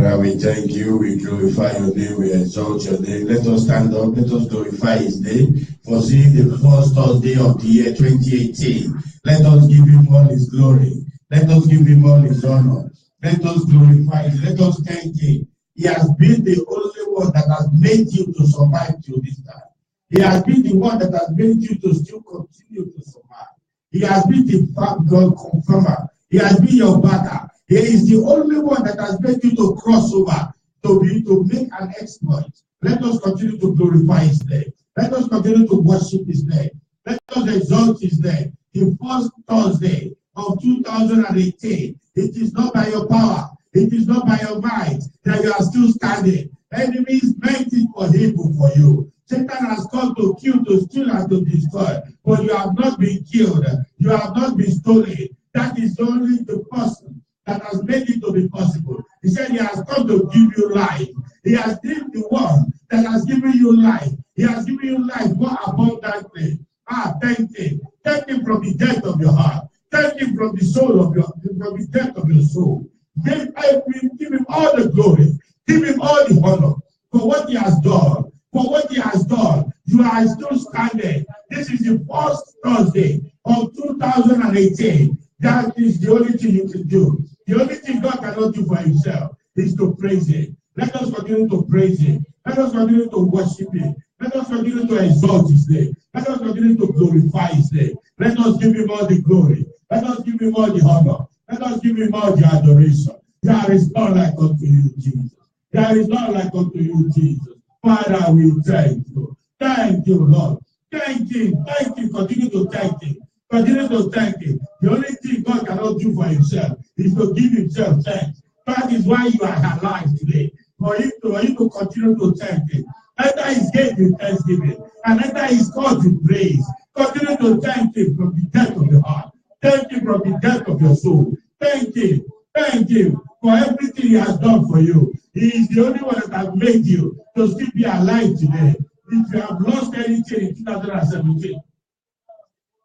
Father, we thank you, we glorify your name, we exalt your name. Let us stand up, let us glorify his name. For seeing the first Thursday of the year 2018, let us give him all his glory. Let us give him all his honor. Let us glorify him. Let us thank him. He has been the only one that has made you to survive till this time. He has been the one that has made you to still continue to survive. He has been the God confirmer. He has been your backer. He is the only one that has made you to cross over, to make an exploit. Let us continue to glorify his name. Let us continue to worship his name. Let us exalt his name. The first Thursday of 2018, it is not by your power, it is not by your might that you are still standing. Enemies meant it for evil for you. Satan has come to kill, to steal, and to destroy, but you have not been killed. You have not been stolen. That is only the person that has made it to be possible. He said he has come to give you life. He has been the one that has given you life. He has given you life more abundantly. Thank him. Thank him from the depth of your heart. Thank him from the soul of from the depth of your soul. Give him all the glory. Give him all the honor for what he has done. For what he has done, you are still standing. This is the first Thursday of 2018. That is the only thing you can do. The only thing God cannot do for himself is to praise him. Let us continue to praise him. Let us continue to worship him. Let us continue to exalt his name. Let us continue to glorify his name. Let us give him all the glory. Let us give him all the honor. Let us give him all the adoration. There is none like unto you, Jesus. There is none like unto you, Jesus. Father, we thank you. Thank you, Lord. Thank him. Thank you. Continue to thank him. Continue to thank him. The only thing God cannot do for himself is to give himself thanks. That is why you are alive today. For you to continue to thank him. Enter his gate with thanksgiving and enter his court with praise. Continue to thank him from the depth of your heart. Thank him from the depth of your soul. Thank him. Thank him for everything he has done for you. He is the only one that has made you to still be alive today. If you have lost anything in 2017,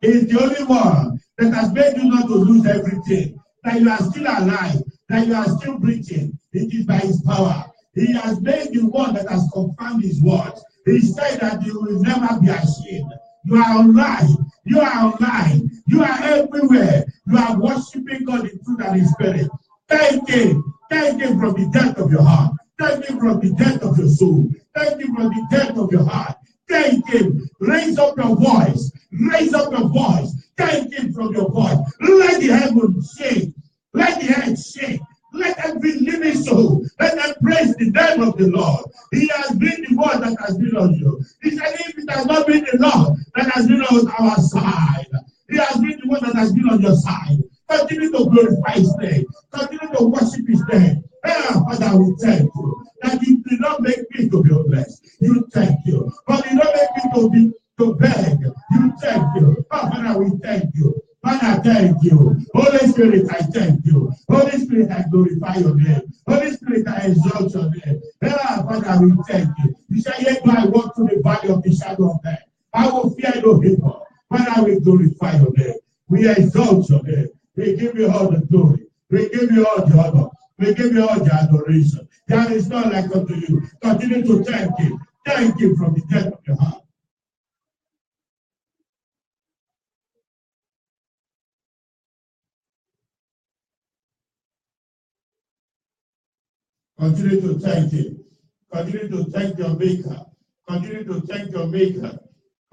he is the only one that has made you not to lose everything. That you are still alive, that you are still breathing. It is by his power. He has made you one that has confirmed his word. He said that you will never be ashamed. You are online. You are online. You are everywhere. You are worshiping God in truth and in spirit. Thank him. Thank him from the depth of your heart. Thank him from the depth of your soul. Thank him from the depth of your heart. Thank him. Raise up your voice. Raise up your voice. Thank him from your voice. Let the heavens shake. Let the earth shake. Let every living soul, let them praise the name of the Lord. He has been the one that has been on you. He said, if it has not been the Lord that has been on our side, he has been the one that has been on your side. Continue to glorify his name. Continue to worship his name. Father, we thank you that you did not make me to be blessed. You thank you. But you don't make me to beg. You thank you. Father, we thank you. Father, thank you. Holy Spirit, I thank you. Holy Spirit, I glorify your name. Holy Spirit, I exalt your name. Father, we thank you. You say, yet do I walk through the valley of the shadow of death. I will fear no evil. Father, we glorify your name. We exalt your name. We give you all the glory. We give you all the honor. We give you all the adoration. There is none like unto you. Continue to thank him. Thank him from the depth of your heart. Continue to thank him. Continue to thank your maker. Continue to thank your maker.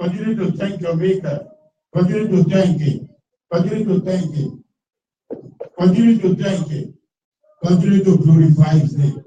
Continue to thank your maker. Continue to thank him. Continue to thank him. Continue to thank him. Continue to glorify his name.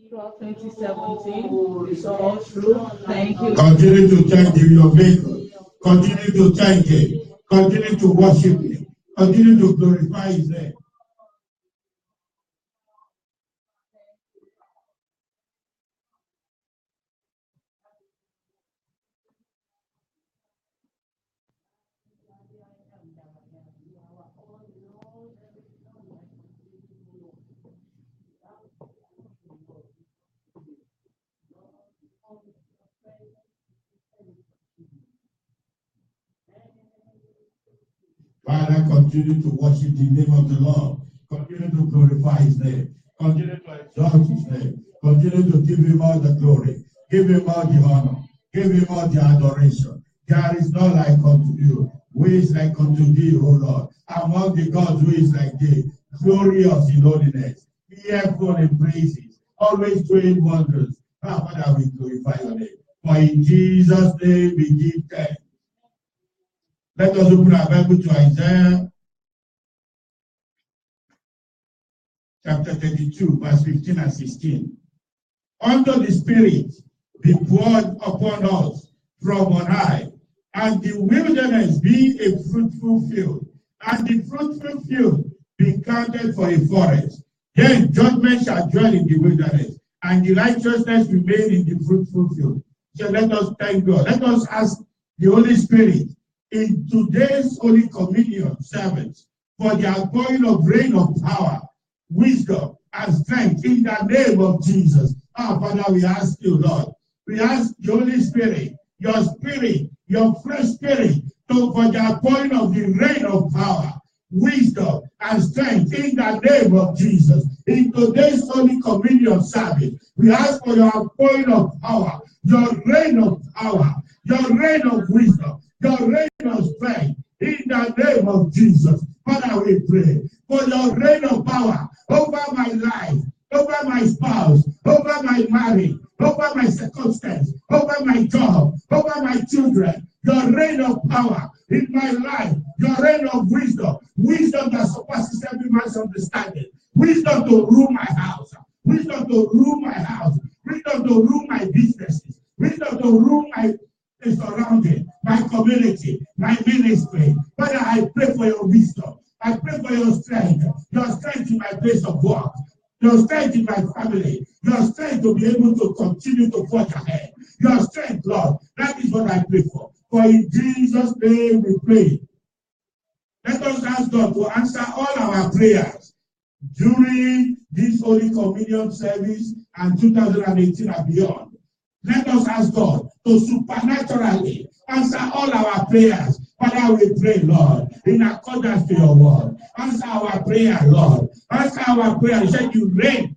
Throughout 2017, it's all true. Thank you. Continue to thank your maker. Continue to thank him. Continue to worship him. Continue to glorify his name. Father, continue to worship the name of the Lord. Continue to glorify his name. Continue to exalt his name. Continue to give him all the glory. Give him all the honor. Give him all the adoration. There is none like unto you. Who is like unto thee, O Lord? Among the gods, who is like thee? Glorious in holiness. Fearful in praises. Always doing wonders. Now, Father, we glorify your name. For in Jesus' name we give thanks. Let us open our Bible to Isaiah chapter 32, verse 15 and 16. Unto the Spirit be poured upon us from on high, and the wilderness be a fruitful field, and the fruitful field be counted for a forest. Then judgment shall dwell in the wilderness, and the righteousness remain in the fruitful field. So let us thank God. Let us ask the Holy Spirit in today's Holy Communion service for the outpouring of rain of power, wisdom, and strength in the name of Jesus. Father, we ask you, Lord. We ask the Holy Spirit, your fresh spirit, for the outpouring of the rain of power, wisdom, and strength in the name of Jesus. In today's Holy Communion service, we ask for your outpouring of power, your rain of power, your rain of wisdom, your rain of strength in the name of Jesus. Father, we pray for your reign of power over my life, over my spouse, over my marriage, over my circumstance, over my job, over my children. Your reign of power in my life, your reign of wisdom, wisdom that surpasses every man's understanding, wisdom to rule my house, wisdom to rule my house, wisdom to rule my businesses, wisdom to rule my surrounding, my community, my ministry. Father, I pray for your wisdom. I pray for your strength in my place of work, your strength in my family, your strength to be able to continue to forge ahead. Your strength, Lord, that is what I pray for. For in Jesus' name we pray. Let us ask God to answer all our prayers during this Holy Communion service and 2018 and beyond. Let us ask God to supernaturally answer all our prayers. Father, we pray, Lord, in accordance to your word. Answer our prayer, Lord. Answer our prayer. You said you reign.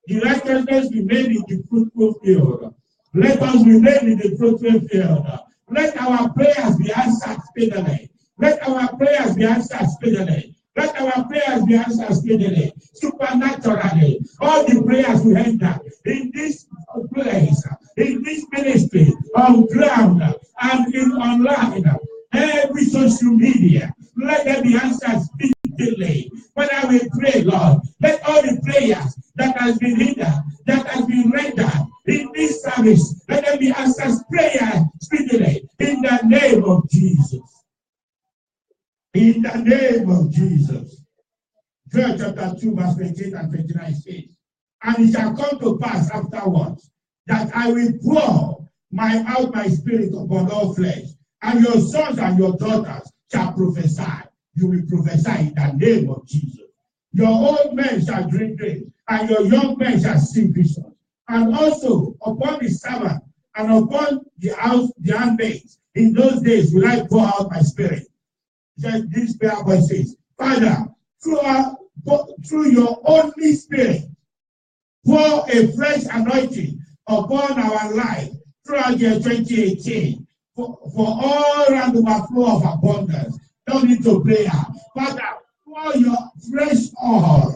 The righteousness remain in the fruitful field. Let us remain in the fruitful field. Let our prayers be answered speedily. Let our prayers be answered speedily. Let our prayers be answered speedily, supernaturally. All the prayers we enter in this place, in this ministry, on ground, and in online, every social media, let them be answered speedily. Father, we pray, Lord, let all the prayers that has been hindered, that has been rendered in this service, let them be answered speedily, in the name of Jesus. In the name of Jesus. Joel chapter 2, verse 28 and 29 says, and it shall come to pass afterwards that I will pour out my spirit upon all flesh, and your sons and your daughters shall prophesy. You will prophesy in the name of Jesus. Your old men shall dream dreams, and your young men shall see visions. And also upon the servant and upon the handmaids, in those days will I pour out my spirit. This prayer point says, Father, through your only spirit, pour a fresh anointing upon our life throughout the year 2018 for all around the overflow of abundance. Don't need to prayer. Father, pour your fresh oil,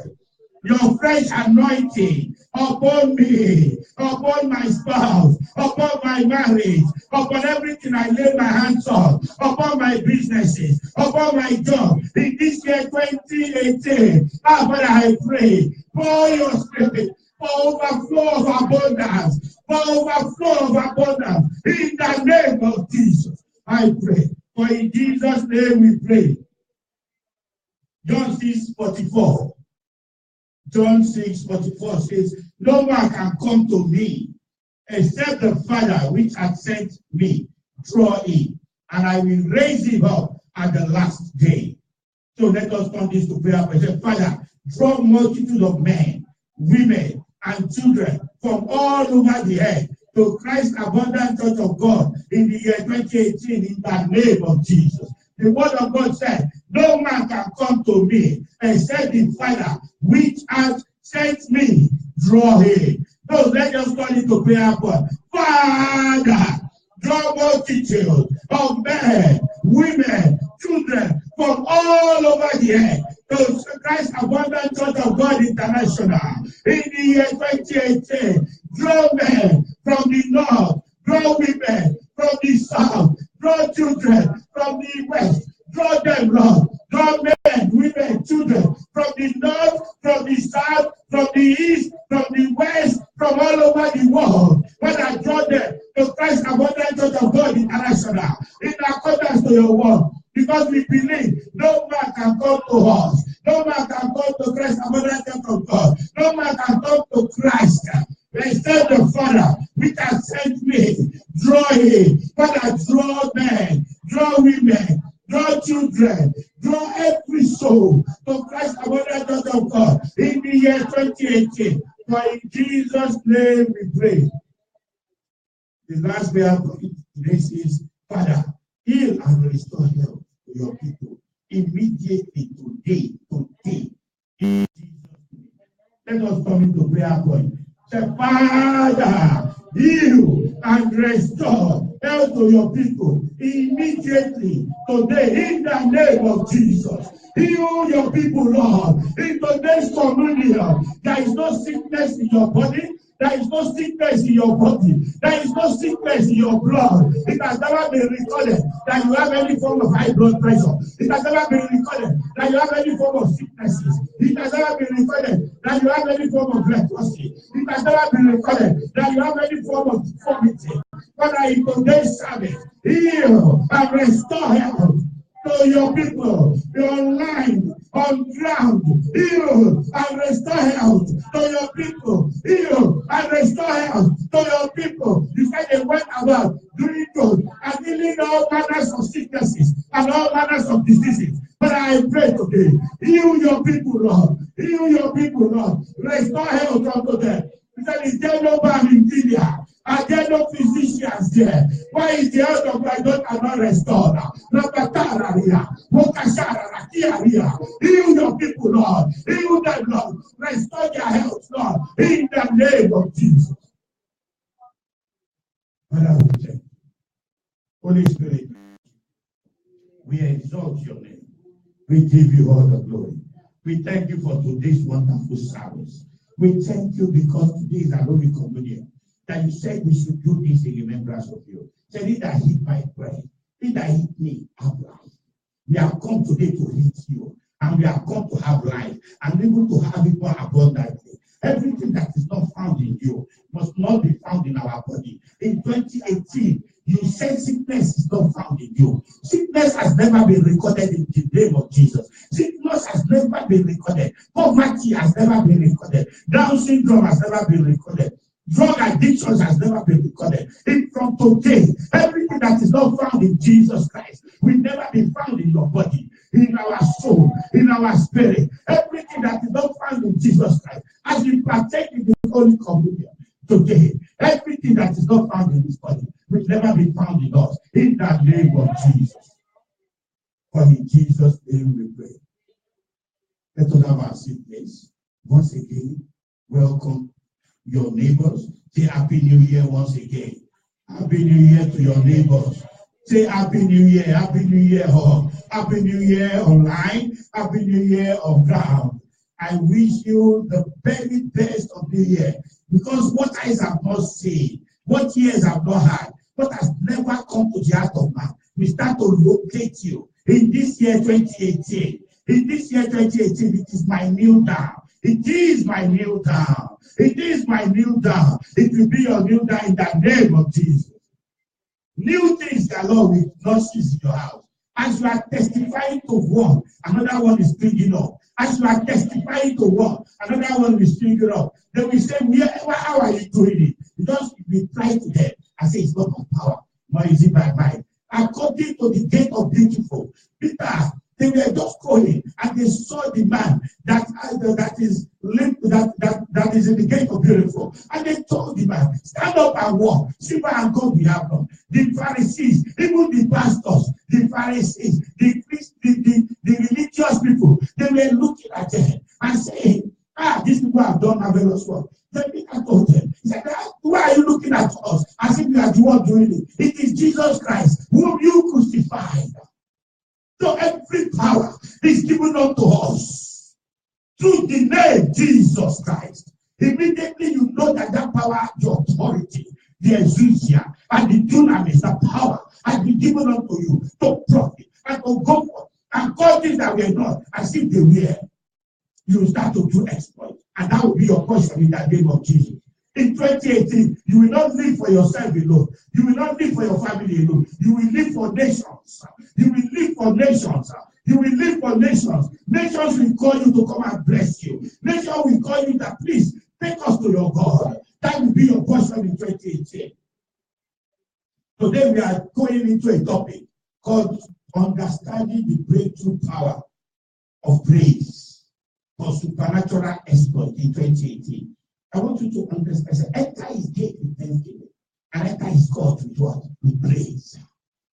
your fresh anointing upon me, upon my spouse, upon my marriage, upon everything I lay my hands on, upon my businesses, upon my job. In this year 2018, Father, I pray, pour your spirit, for overflow of abundance, for overflow of abundance. In the name of Jesus, I pray. For in Jesus' name we pray. John 6:44. John 6:44 says, no man can come to me except the Father which hath sent me draw him, and I will raise him up at the last day. So let us turn this to prayer. Say, Father, draw multitude of men, women, and children from all over the earth to Christ's abundant church of God in the year 2018 in the name of Jesus. The word of God said, No man can come to me except the Father which hath sent me draw him. So let us call it to prayer point. Father, draw multitude of men, women, children from all over the earth to Christ Abundant Church of God International in the year 2018. Draw men from the north, draw women from the south, draw children from the west, draw them, Lord. Draw men, women, children from the north, from the south, from the east, from the west, from all over the world. When I draw them to Christ Abundant Church of God International in accordance to your word. Because we believe no man can come to us. No man can come to Christ Abundant Church of God. No man can come to Christ. Except the Father which has sent me. Draw him. Father, draw men, draw women, draw children, draw every soul to Christ Abundant Church of God in the year 2018. For in Jesus' name we pray. The last prayer point today is, Father, heal and restore health to your people immediately today. In Jesus' name. Let us come into prayer point. Say, Father, heal and restore health to your people immediately today in the name of Jesus. Heal your people, Lord. In today's communion, there is no sickness in your body. There is no sickness in your body. There is no sickness in your blood. It has never been recorded that you have any form of high blood pressure. It has never been recorded that you have any form of sicknesses. It has never been recorded that you have any form of leprosy. It has never been recorded that you have any form of deformity. Father, in today's service, heal and restore health to your people, online, on ground, heal and restore health to your people, heal and restore health to your people. You said they went about doing good and healing all manners of sicknesses and all manners of diseases. But I pray today, heal your people, Lord. Heal your people, Lord. Restore health unto them. He said, is there no balm in Gilead? Are there no physicians there? Why is the health of my daughter not restored? Heal your people, Lord. Heal them, Lord. Restore their health, Lord. In the name of Jesus. Father, we thank you. Holy Spirit, we exalt your name. We give you all the glory. We thank you for today's wonderful service. We thank you because today is our Holy Communion. That you said we should do this in remembrance of you. Say, he that eat my bread, he that eat me, have life. We have come today to eat you, and we have come to have life, and able to have it more abundantly. Everything that is not found in you must not be found in our body. In 2018, you said sickness is not found in you. Sickness has never been recorded in the name of Jesus. Sickness has never been recorded. Poverty has never been recorded. Down syndrome has never been recorded. Drug addictions has never been recorded. From today, everything that is not found in Jesus Christ will never be found in your body, in our soul, in our spirit. Everything that is not found in Jesus Christ, as we partake in the Holy Communion today, everything that is not found in this body will never be found in us. In the name of Jesus. For in Jesus' name we pray. Let us have our seat, please. Once again, welcome your neighbors. Say Happy New Year once again. Happy New Year to your neighbors. Say Happy New Year, Happy New Year home, Happy New Year online, Happy New Year on ground. I wish you the very best of the year, because what eyes have not seen, what ears have not heard, what has never come to the heart of man, we start to locate you in this year 2018. In this year 2018, it is my new down. It is my new down. It is my new down. It will be your new down in the name of Jesus. New things the Lord will not cease in your house. As you are testifying to one, another one is springing up. As you are testifying to one, another one is springing up. They will say, how are you doing it? You just reply to them and say, it's not by power, nor is it by might. According to the gate of beautiful, Peter They were just going, and they saw the man that is in the gate of Beautiful. And they told the man, stand up and walk. Silver and gold we have none. The Pharisees, even the pastors, the Pharisees, the priests, the religious people, they were looking at them and saying, these people have done marvelous work. Then Peter told them, he said, why are you looking at us as if we are the one doing it? It is Jesus Christ whom you crucified. So every power is given unto us through the name Jesus Christ. Immediately you know that power, the authority, the exousia, and the dunamis, the power has been given unto you to profit and to go forth and call things that were not as if they were. You will start to do exploit, and that will be your portion in the name of Jesus. In 2018, you will not live for yourself alone. You will not live for your family alone. You will live for nations. You will live for nations. You will live for nations. Nations will call you to come and bless you. Nations will call you that, please, take us to your God. That will be your portion in 2018. Today we are going into a topic called understanding the breakthrough power of praise for supernatural exploit in 2018. I want you to understand, enter his gate with thanksgiving and enter his court with what? With praise.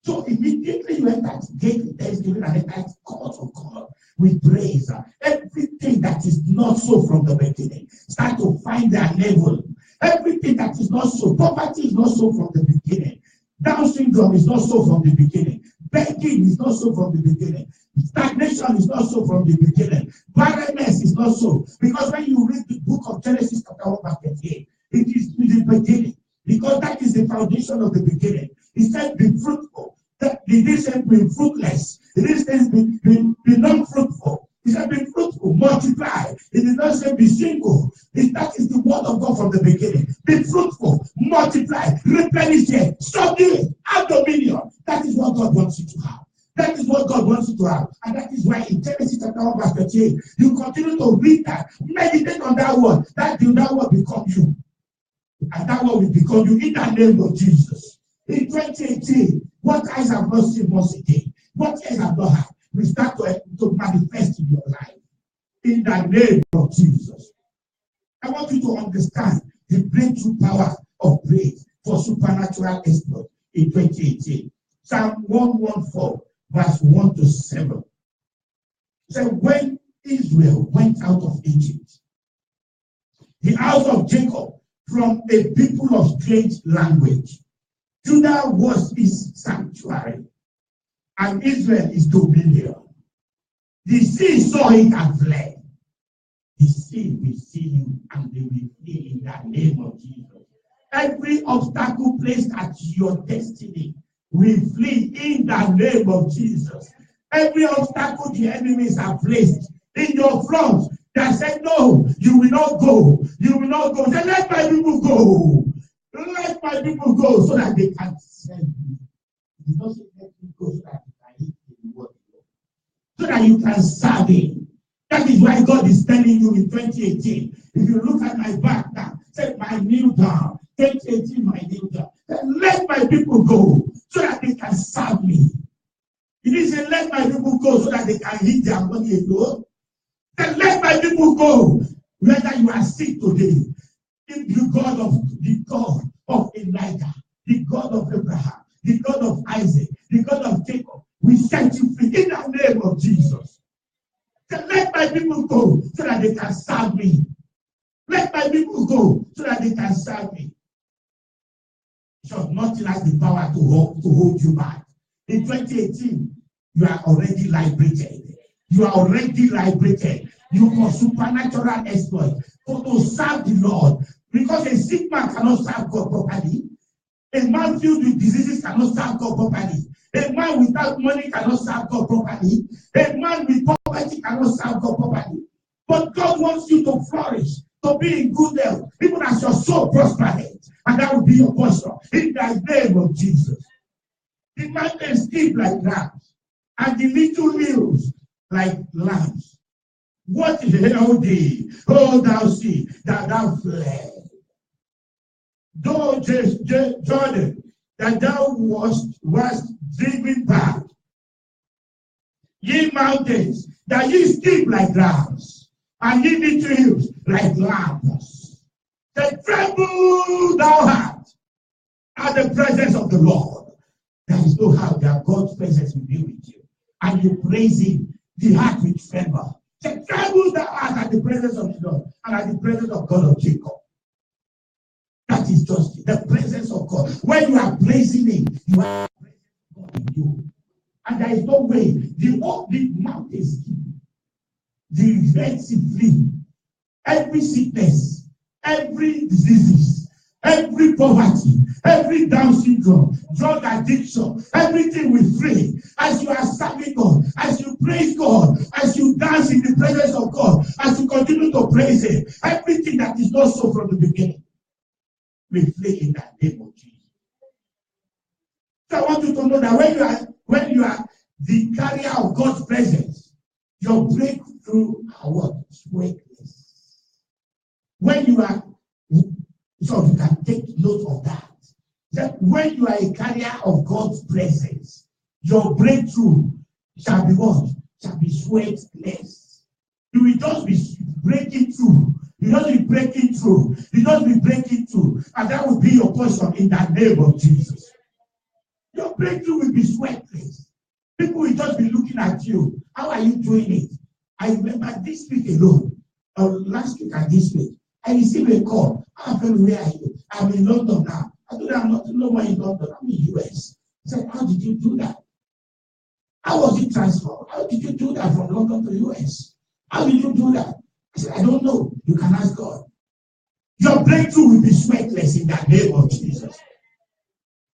So immediately you enter his gate with thanksgiving and enter his court of God with praise. Everything that is not so from the beginning start to find their level. Everything that is not so, poverty is not so from the beginning. Down syndrome is not so from the beginning. Begging is not so from the beginning. Stagnation is not so from the beginning. Barrenness is not so. Because when you read the book of Genesis chapter 1 verse 8, it is in the beginning. Because that is the foundation of the beginning. He said, be fruitful. He didn't say be fruitless. He didn't say be non-fruitful. He said be fruitful, multiply. He did not say be single. That is the word of God from the beginning. Be fruitful, multiply, replenish it, subdue it, have dominion. That is what God wants you to have. That is what God wants you to have. And that is why in Genesis chapter 1 verse 38, you continue to read that. Meditate on that word. That word become you. And that word will become you in the name of Jesus. In 2018, what eyes have not seen once again, what ears have not heard, will start to manifest in your life. In the name of Jesus. I want you to understand the breakthrough power of praise for supernatural exploit in 2018. Psalm 114, verse 1 to 7. So when Israel went out of Egypt, the house of Jacob from a people of strange language, Judah was his sanctuary, and Israel is dominion. The sea saw it and fled. The sea will see you and they will flee in the name of Jesus. Every obstacle placed at your destiny will flee in the name of Jesus. Every obstacle the enemies have placed in your front that said, no, you will not go. You will not go. Say, let my people go. Let my people go so that they can serve you. You don't say, let me go so that you can eat the word. So that you can serve him. That is why God is telling you in 2018. If you look at my back now, say, my kneel down. 2018, my kneel down. Let my people go so that they can serve me. He didn't say, let my people go so that they can eat their money alone. Then let my people go. Whether you are sick today, if the God of Elijah, the God of Abraham, the God of Isaac, the God of Jacob, we set you free in the name of Jesus. Then let my people go so that they can serve me. Let my people go so that they can serve me. So nothing has the power to hold you back. In 2018, you are already liberated. You are already liberated. You for supernatural exploit. To serve the Lord. Because a sick man cannot serve God properly. A man filled with diseases cannot serve God properly. A man without money cannot serve God properly. A man with poverty cannot serve God properly. But God wants you to flourish, to be in good health, even as your soul prospers. And that will be your portion. In the name of Jesus. The mountains sleep like rams, and the little hills like lambs. What held thee, O thou sea, that thou fled? Though Jordan, that thou wast driven back, Ye mountains, that ye steep like grass, and ye little hills like lambs. That tremble thou heart at the presence of the Lord. There is no how that God's presence will be with you. And you praise him, the heart will tremble. That tremble thou heart at the presence of the Lord and at the presence of God of Jacob. That is just the presence of God. When you are praising him, you are praising God in you. And there is no way the mountains, the Red Sea flee, every sickness, every disease, every poverty, every Down syndrome, drug addiction, everything will flee. As you are serving God, as you praise God, as you dance in the presence of God, as you continue to praise him, everything that is not so from the beginning will flee in the name of Jesus. So I want you to know that when you are the carrier of God's presence, your breakthrough are what? Sweatless. When you are, so you can take note of that. That when you are a carrier of God's presence, your breakthrough shall be what? Shall be sweatless. You will just be breaking through. You just be breaking through. You just be breaking through. And that will be your portion in the name of Jesus. Your breakthrough will be sweatless. People will just be looking at you. How are you doing it? I remember this week alone, or last week and this week, I received a call. Where are you? I'm in London now. I told them I'm not no more in London. I'm in the US. I said, how did you do that? How was it transferred? How did you do that from London to the US? How did you do that? I said, I don't know. You can ask God. Your breakthrough will be sweatless in the name of Jesus.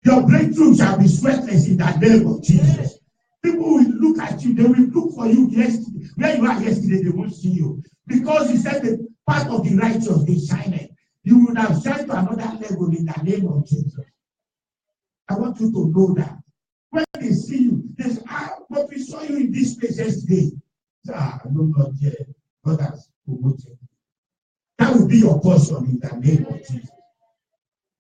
Your breakthrough shall be sweatless in the name of Jesus. People will look at you. They will look for you yesterday. Where you are yesterday, they won't see you. Because you said the path of the righteous is shining. You would have shined to another level in the name of Jesus. I want you to know that. When they see you, they say, but we saw you in this place yesterday. No, not yet. God has promoted. That will be your portion in the name of Jesus.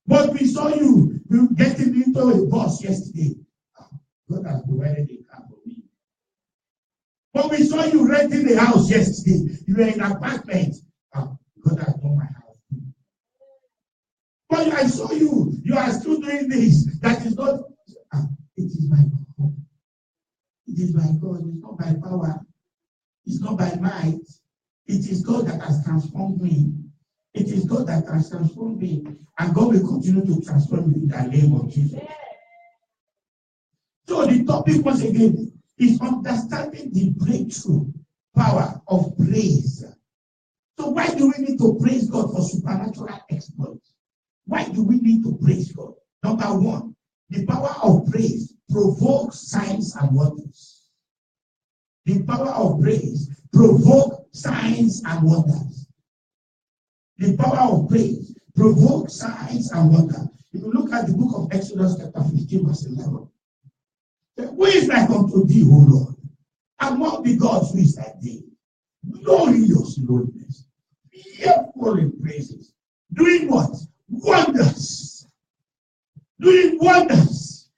But we saw you getting into a bus yesterday. God has provided a car for me. But we saw you renting a house yesterday. You were in an apartment. God has done my house. But I saw you. You are still doing this. That is not. It is my God. It is my God. It's not by power. It's not by might. It is God that has transformed me. It is God that has transformed me. And God will continue to transform you in the name of Jesus. So the topic once again is understanding the breakthrough power of praise. So why do we need to praise God for supernatural exploits? Why do we need to praise God? Number one, the power of praise provokes signs and wonders. The power of praise provokes signs and wonders. The power of praise provokes signs and wonders. If you look at the book of Exodus chapter 15 verse 11, who is like unto thee, O Lord? Among the gods who is like thee? Glorious in holiness, fearful in praises, doing what? Wonders. Doing wonders.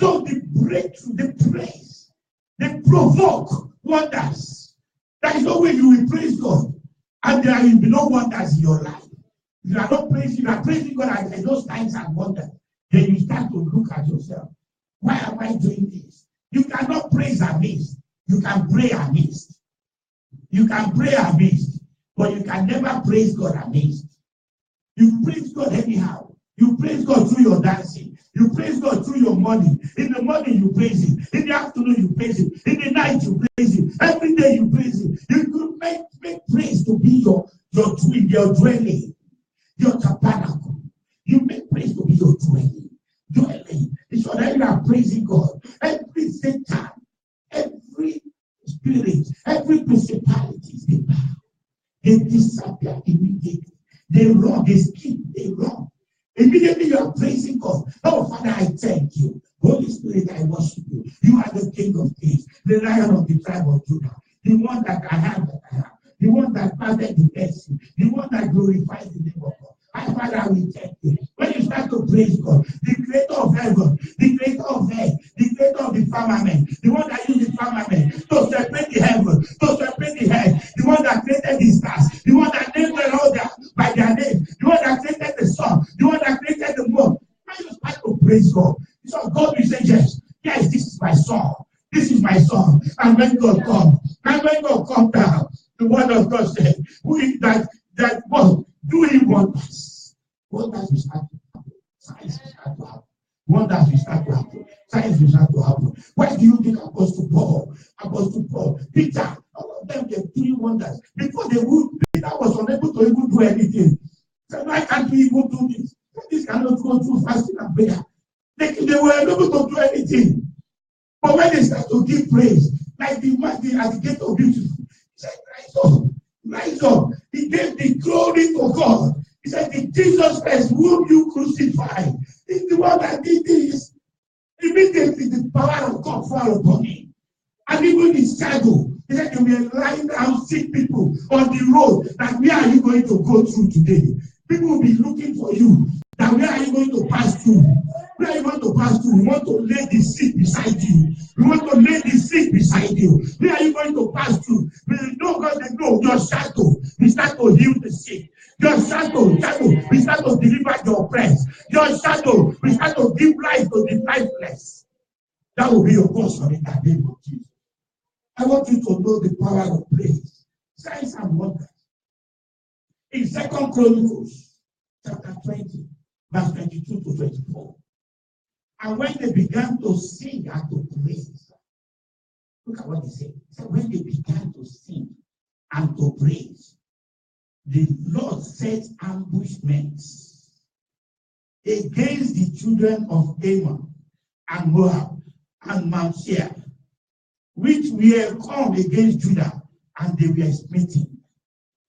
So the breakthrough, the praise, they provoke wonders. There is no way you will praise God and there will be no wonders in your life. If you are not praising, you are praising God and there are those signs and wonders, then you start to look at yourself. Why am I doing this? You cannot praise amidst. You can pray amidst. You can pray amidst, but you can never praise God amidst. You praise God anyhow. You praise God through your dancing. You praise God through your morning. In the morning you praise Him. In the afternoon you praise Him. In the night you praise Him. Every day you praise Him. You could make praise to be your dwelling, your tabernacle. You make praise to be your dwelling. It's so that you are praising God. Every Satan, every spirit, every principality, they disappear immediately. They run, they skip, they run. Immediately you are praising God. Oh, Father, I thank you. Holy Spirit, I worship you. You are the King of Kings, the Lion of the tribe of Judah, the one that I have, the one that parted the mercy, the one that glorifies the name of God. And Father, we thank you. When you start to praise God, the creator of heaven, the creator of earth, the creator of the firmament, the one that uses the firmament to separate the heaven, to separate the earth, the one that created the stars, the one that named them all by their name, the one that created the sun, the one that created the moon. When you start to praise God, so God will say, yes, this is my son. This is my son. And when God comes, down, the word of God said, who is that was doing wonders. Wonders will start to happen. Signs will start to happen. Wonders will start to happen. Signs will start to happen. Why do you think Apostle Paul, Peter, all of them, they're doing wonders? Before they would, Peter was unable to even do anything. So why can't we even do this? This cannot go through fasting and prayer. They were unable to do anything. But when they start to give praise, like the man at the gate of beautiful, he said, rise up. He gave the glory to God. He said, the Jesus Christ whom you crucified is the one that did this. Immediately the power of God fell upon him. And even his shadow, he said, they were lying down sick people on the road. That where are you going to go through today? People will be looking for you. That where are you going to pass through? Where are you going to pass through? We want to lay the sick beside you. We want to lay the sick beside you. Where are you going to pass through? We know God that no, your shadow, we start to heal the sick. Your shadow, we start to deliver the oppressed. Your shadow, we start to give life to the lifeless. That will be your portion in the name of Jesus. I want you to know the power of praise. Signs and wonders. In 2 Chronicles, chapter 20, verse 22 to 24. And when they began to sing and to praise, look at what he said. So when they began to sing and to praise, the Lord set ambushments against the children of Ammon and Moab and Mount Seir, which were come against Judah, and they were smitten.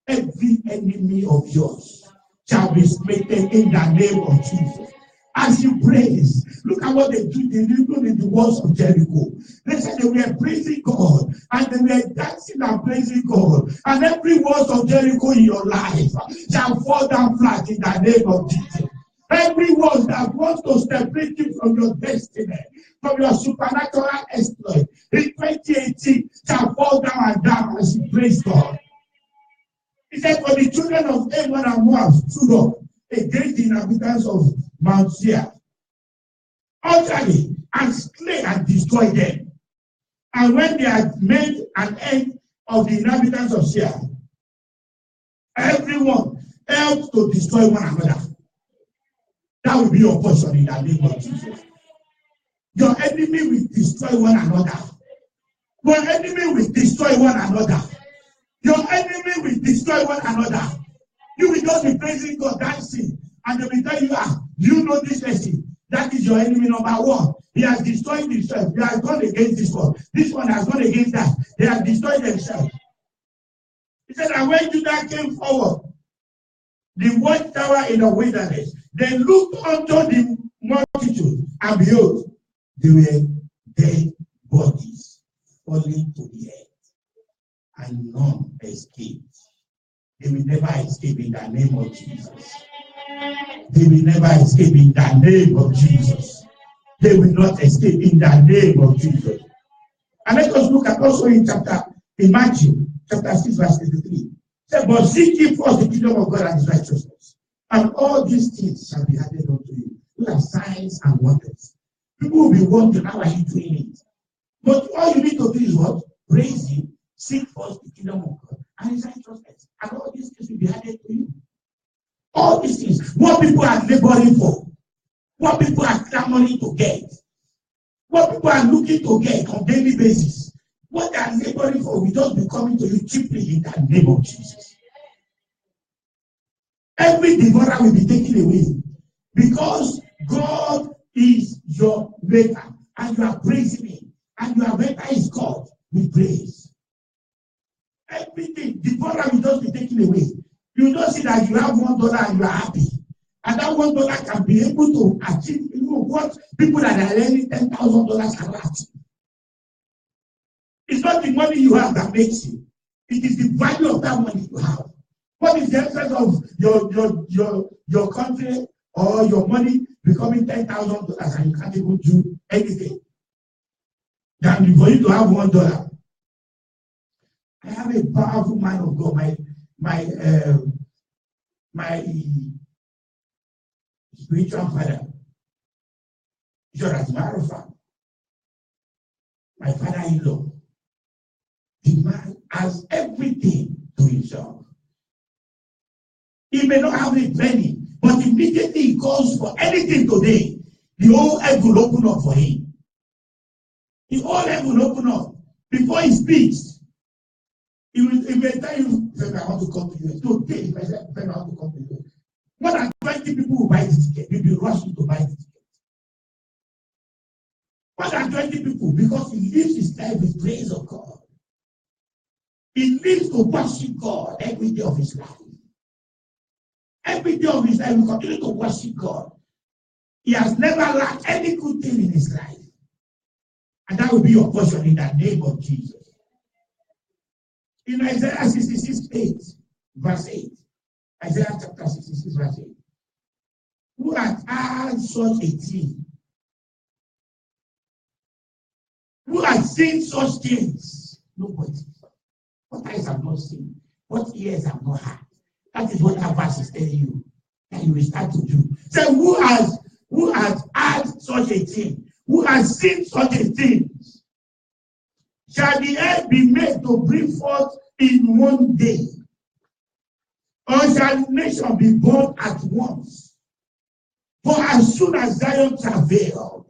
Every enemy of yours shall be smitten in the name of Jesus. As you praise, look at what they do. They did in the walls of Jericho. They said they were praising God, and they were dancing and praising God. And every walls of Jericho in your life shall fall down flat in the name of Jesus. Every wall that wants to separate you from your destiny, from your supernatural exploit, in 2018 shall fall down and down as you praise God. He said, for the children of Ammon and Moab stood up against the inhabitants of Mount Seir, utterly, and slay and destroy them. And when they had made an end of the inhabitants of Seir, everyone helped to destroy one another. That will be your portion in the name of Jesus. Your enemy will destroy one another. Your enemy will destroy one another. Your enemy will destroy one another. You will just be praising God, dancing, and they will tell you, you know this person. That is your enemy number one. He has destroyed himself. He has gone against this one. This one has gone against that. They have destroyed themselves. He said, and when Judah came forward, the watchtower in the wilderness, they looked unto the multitude, and behold, they were dead bodies falling to the earth, and none escaped. They will never escape in the name of Jesus. They will never escape in the name of Jesus. They will not escape in the name of Jesus. And let us look at also in Matthew, chapter 6, verse 33. Say, but seek ye first the kingdom of God and his righteousness, and all these things shall be added unto you. These are signs and wonders. People will be wondering, how are you doing it? But all you need to do is what? Praise him, seek first the kingdom of God and his righteousness, and all these things will be added to you. All these things, what people are laboring for, what people are clamoring to get, what people are looking to get on a daily basis, what they are laboring for will just be coming to you cheaply in the name of Jesus. Every devourer will be taken away because God is your maker and you are praising him, and your maker is God with praise. Everything, devourer will just be taken away. You don't see that you have $1 and you are happy. And that $1 can be able to achieve what people that are earning $10,000 can achieve. It's not the money you have that makes you. It is the value of that money you have. What is the essence of your country or your money becoming $10,000 and you can't even do anything? Than for you to have $1. I have a powerful man of God, my spiritual father. So as a matter of fact, my father-in-law, the man has everything to himself. He may not have a penny, but immediately he calls for anything today, the whole earth will open up for him. The whole earth will open up. Before he speaks, he may tell you, friend, I want to come to you. Today, if I say, friend, I want to come to you. More than 20 people will buy the ticket. You'll be rushing to buy the ticket. More than 20 people, because he lives his life with praise of God. He lives to worship God every day of his life. Every day of his life, he will continue to worship God. He has never lacked any good thing in his life. And that will be your portion in the name of Jesus. In Isaiah 66, 8, verse 8. Isaiah chapter 66, verse 8. Who has had such a thing? Who has seen such things? Nobody. What eyes have not seen, what ears have not heard. That is what that verse is telling you. And you will start to do. So who has had such a thing? Who has seen such a thing? Shall the earth be made to bring forth in one day? Or shall the nation be born at once? For as soon as Zion travailed,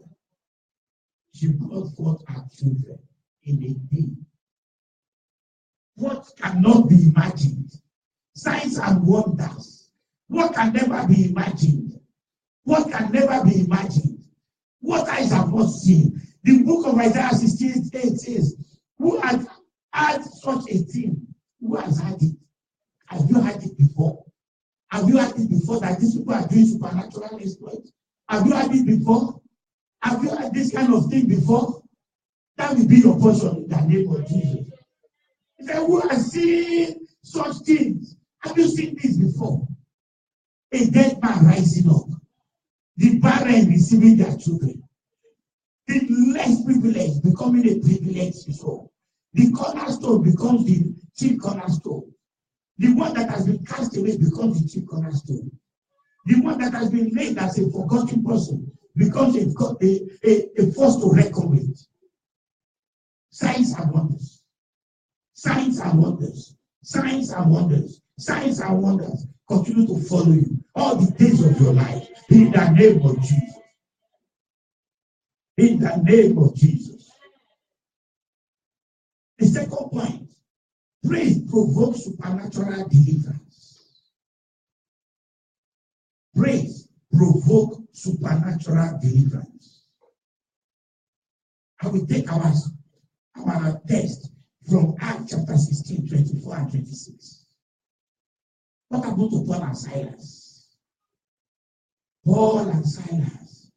she brought forth her children in a day. What cannot be imagined? Signs and wonders. What can never be imagined? What can never be imagined? What eyes have not seen? The book of Isaiah 68 says, who has had such a thing? Who has had it? Have you had it before? Have you had it before that these people are doing supernatural exploits? Have you had it before? Have you had this kind of thing before? That will be your portion in the name of Jesus. He said, who has seen such things? Have you seen this before? A dead man rising up. The barren receiving their children. The less privileged becoming a privileged before. The cornerstone becomes the chief cornerstone. The one that has been cast away becomes the chief cornerstone. The one that has been made as a forgotten person becomes a force to reckon with. Signs and wonders. Signs and wonders. Signs and wonders. Signs and wonders continue to follow you all the days of your life in the name of Jesus. In the name of Jesus. The second point, praise provokes supernatural deliverance. Praise provokes supernatural deliverance. I will take our text from Acts chapter 16, 24 and 26. What happened to Paul and Silas? Paul and Silas.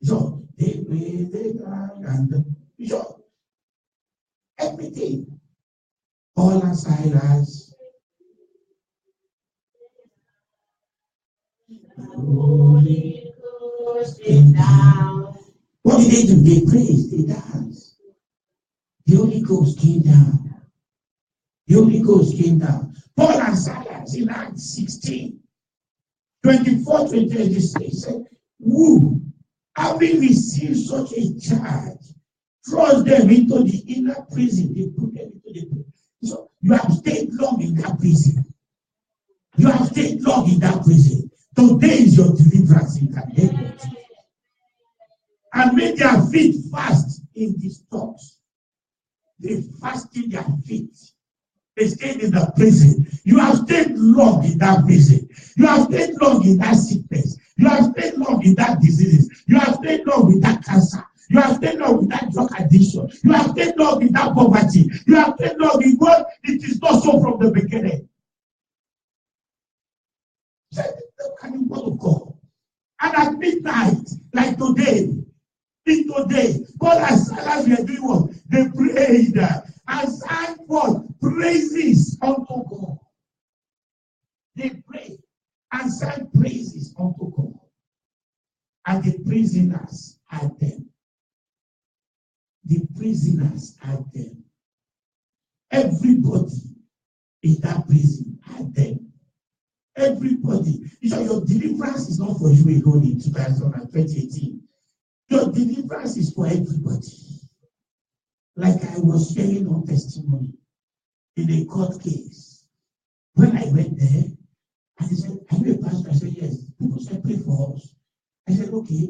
So they prayed, they cried, and so everything. Paul and Silas. Holy Ghost came down. What did they do? They praised, they danced. The Holy Ghost came down. The Holy Ghost came down. Paul and Silas in Acts 16, 24, 28, he said, who, having received such a charge, thrust them into the inner prison. They put them into the prison. So you have stayed long in that prison. You have stayed long in that prison. Today is your deliverance in the name of Jesus. And make their feet fast in the stocks. They fasted their feet. They stayed in the prison. You have stayed long in that prison. You have stayed long in that sickness. You have stayed long in that disease. You have stayed long with that cancer. You have stayed long with that drug addiction. You have stayed long in that poverty. You have stayed long in what it is not so from the beginning. Can you go to God? And at midnight, like today, God and Silas were doing what? They prayed and sang what? Praises unto God. They prayed and sang praises unto God. And the prisoners had them. The prisoners had them. everybody in that prison had them. Everybody. You know, your deliverance is not for you alone in 2018. Your deliverance is for everybody. Like I was sharing on testimony in a court case. When I went there, and he said, "Are you a pastor?" I said, "Yes." People said, "Pray for us." I said, "Okay,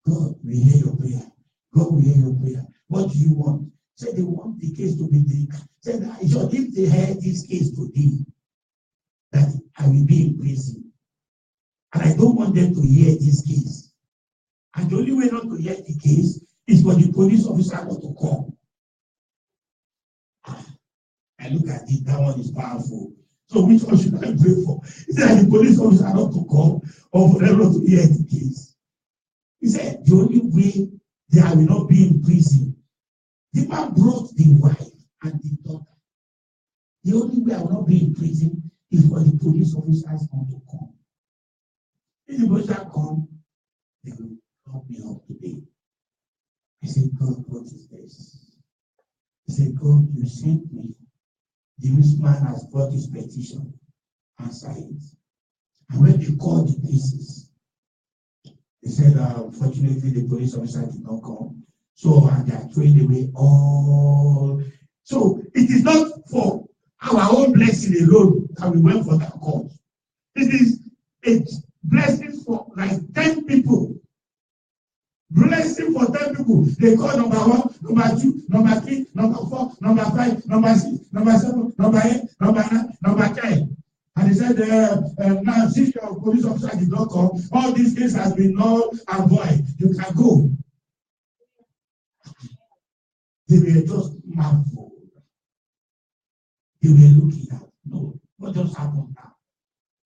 God will hear your prayer. God will hear your prayer. What do you want?" He said, "They want the case to be taken." Said, "If they hear this case today, that I will be in prison. And I don't want them to hear this case. And the only way not to hear the case is for the police officer not to come." I look at it, that one is powerful. So which one should I pray for? He said the police officer not to come or for them not to hear the case. He said the only way they will not be in prison. The man brought the wife and the daughter. The only way I will not be in prison is for the police officers not to come. If the police come, they will lock me up today. I said, "God, what is this?" He said, "God, you sent me. This man has brought his petition. Answer it." And when they called the cases, they said, "Unfortunately, the police officer did not come. So they are throwing away all." So it is not for our own blessing alone that we went for that court. It is a blessing for like 10 people. Blessing for 10 people. They call number 1, number 2, number 3, number 4, number 5, number 6, number 7, number 8, number 9, number 10. And they said, now since your police officer did not come, all these cases has been null and void. You can go. They were just marveled. They were looking at, no, what just happened now?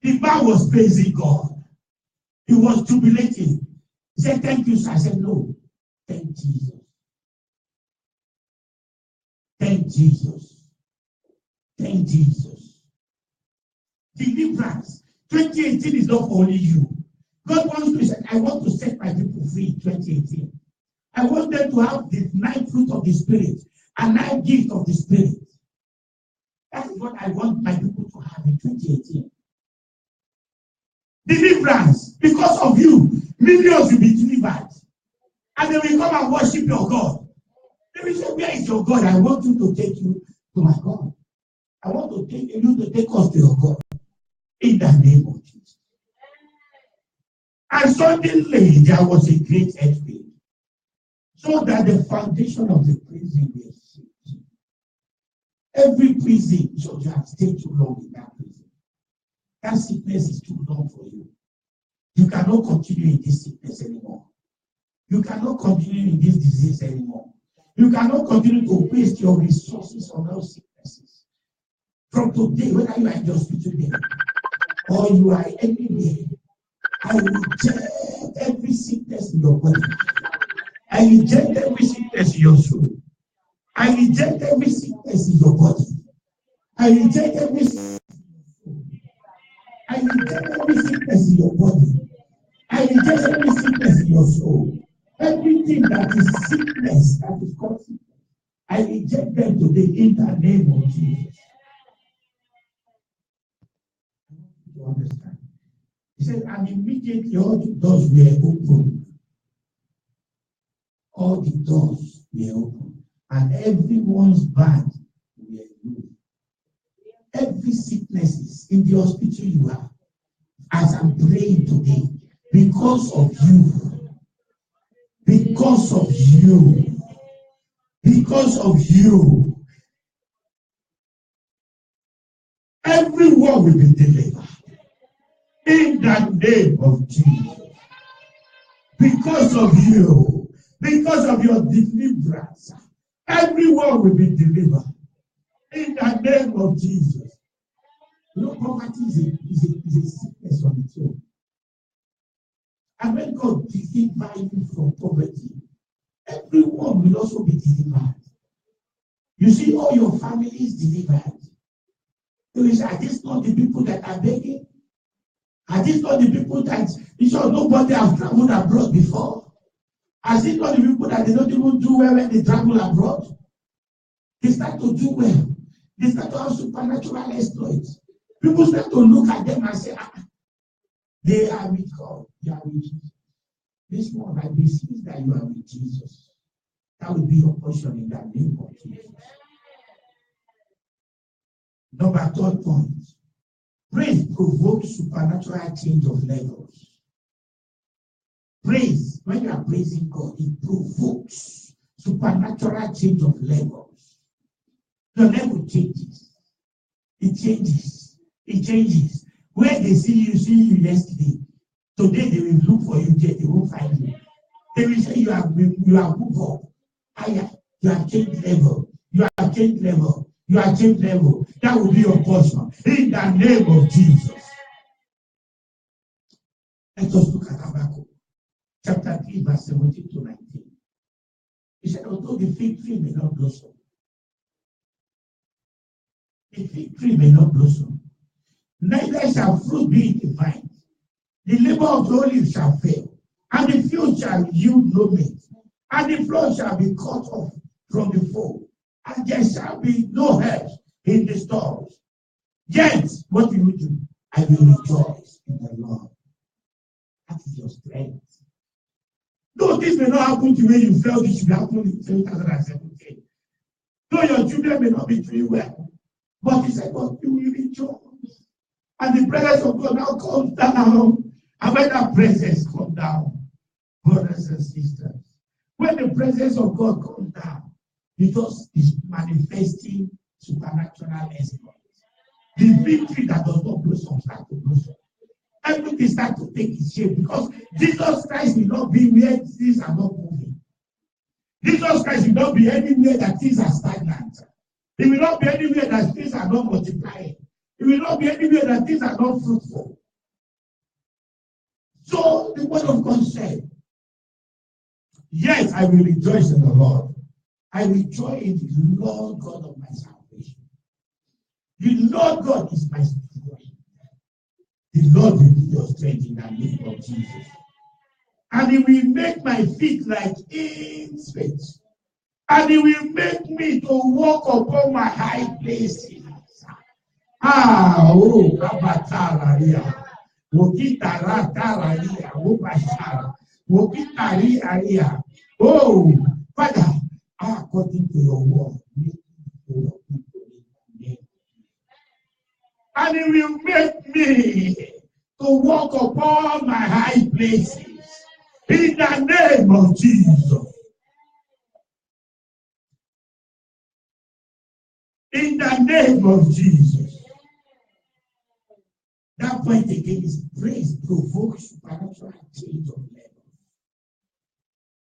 The man was praising God. He was jubilating. He said, "Thank you, sir." I said, "No, thank Jesus. Thank Jesus. Thank Jesus." Deliverance. 2018 is not for only you. God wants to say, "I want to set my people free in 2018. I want them to have the 9 fruit of the Spirit and 9 gifts of the Spirit." That is what I want my people to have in 2018. Deliverance. Because of you, millions will be delivered. And they will come and worship your God. They will say, "Where is your God? I want you to take you to my God. I want to take you to take us to your God." In the name of Jesus. And suddenly there was a great earthquake. So that the foundation of the prison was shaken. Every prison should have stayed too long in that prison. That sickness is too long for you. You cannot continue in this sickness anymore. You cannot continue in this disease anymore. You cannot continue to waste your resources on those sicknesses. From today, whether you are in the hospital there or you are anywhere, I reject every sickness in your body. I reject every sickness in your soul. I reject every sickness in your body. I reject every sickness in your soul. I reject every sickness in your body. I reject every sickness in your soul. Everything that is sickness, that is called sickness, I reject them today in the name of Jesus. I want you to understand. He said, and immediately all the doors were opened. All the doors were opened. And everyone's band were moved. Every sickness in the hospital you are, as I'm praying today, because of you, because of you, because of you, everyone will be delivered in the name of Jesus. Because of you, because of your deliverance, everyone will be delivered in the name of Jesus. You know, poverty is a sickness on its own. And when God delivers you from poverty, everyone will also be delivered. You see, all your family is delivered. Are these not the people that are begging? Are these not the people that nobody has traveled abroad before? Are these not the people that they don't even do well when they travel abroad? They start to do well. They start to have supernatural exploits. People start to look at them and say, they are with God. They are with Jesus. This one, I believe that you are with Jesus. That will be your portion in the name of Jesus. Number 3rd point. Praise provokes supernatural change of levels. Praise, when you are praising God, it provokes supernatural change of levels. Your level changes. It changes. It changes. Where they see you yesterday, today they will look for you there, they won't find you. They will say you have moved up higher. You have changed level. You have changed level. You have changed level. That will be your portion. In the name of Jesus. Let us look at Habakkuk. Chapter 3, verse 17 to 19. He said, although the fig tree may not blossom, the fig tree may not blossom, neither shall fruit be in the vine. The labor of the olive shall fail, and the field shall yield no meat, and the flock shall be cut off from the fold, and there shall be no herbs in the stalls. Yet, what will you do? I will rejoice in the Lord. That is your strength. No, this may not happen to you when you felt it should happen in 2017. No, your children may not be doing well. But he said, but you will rejoice. And the presence of God now comes down. And when that presence comes down, brothers and sisters, when the presence of God comes down, it just is manifesting supernatural exploits. The victory that does not blossom starts to blossom. Everything starts to take its shape because Jesus Christ will not be where things are not moving. Jesus Christ will not be anywhere that things are stagnant. He will not be anywhere that things are not multiplying. He will not be anywhere that things are not fruitful. So the word of God said, yes, I will rejoice in the Lord. I will joy in the Lord God of my salvation. The Lord God is my strength. The Lord will be your strength in the name of Jesus. And he will make my feet like insects. And he will make me to walk upon my high places. Kabatararia. Wokitaratararia. Wobashara. Wokitariaria. Oh, Father, according to your word, make me to your people in the name. And he will make me to walk upon my high places in the name of Jesus. In the name of Jesus. That point again is praise provokes supernatural change of level.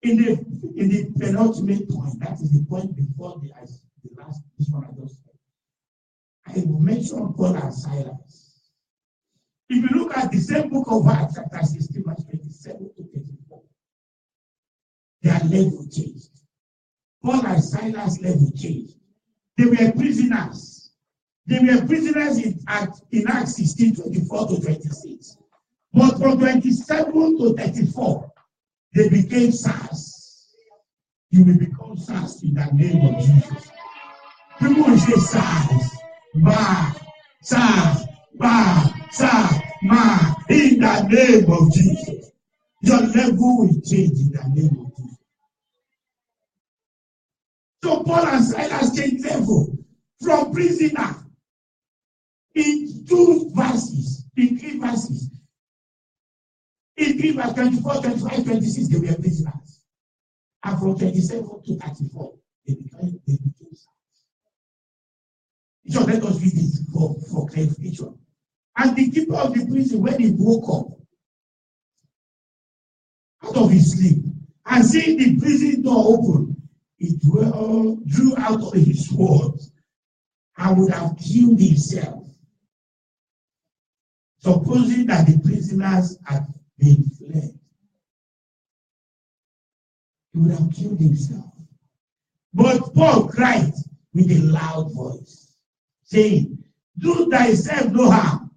In the penultimate point, that is the point before the last, this one I just said. I will mention Paul and Silas. If you look at the same book of Acts, chapter 16, verse 27 to 34, their level changed. Paul and Silas' level changed. They were prisoners. They were prisoners in Acts 16, 24 to 26. But from 27 to 34, they became SARS. You will become SARS in the name of Jesus. People will say SARS. Ma, sa, ba, sa, ma, in the name of Jesus. Your level will change in the name of Jesus. So Paul and Silas changed level from prisoner in 3 verses. In 3 verses, 24, 25, 26, they were prisoners. And from 27 to 34, they became SARS. So let us read this for clarification. And the keeper of the prison, when he woke up out of his sleep and seeing the prison door open, he drew out of his sword and would have killed himself, supposing that the prisoners had been fled. He would have killed himself. But Paul cried with a loud voice, saying, do thyself no harm,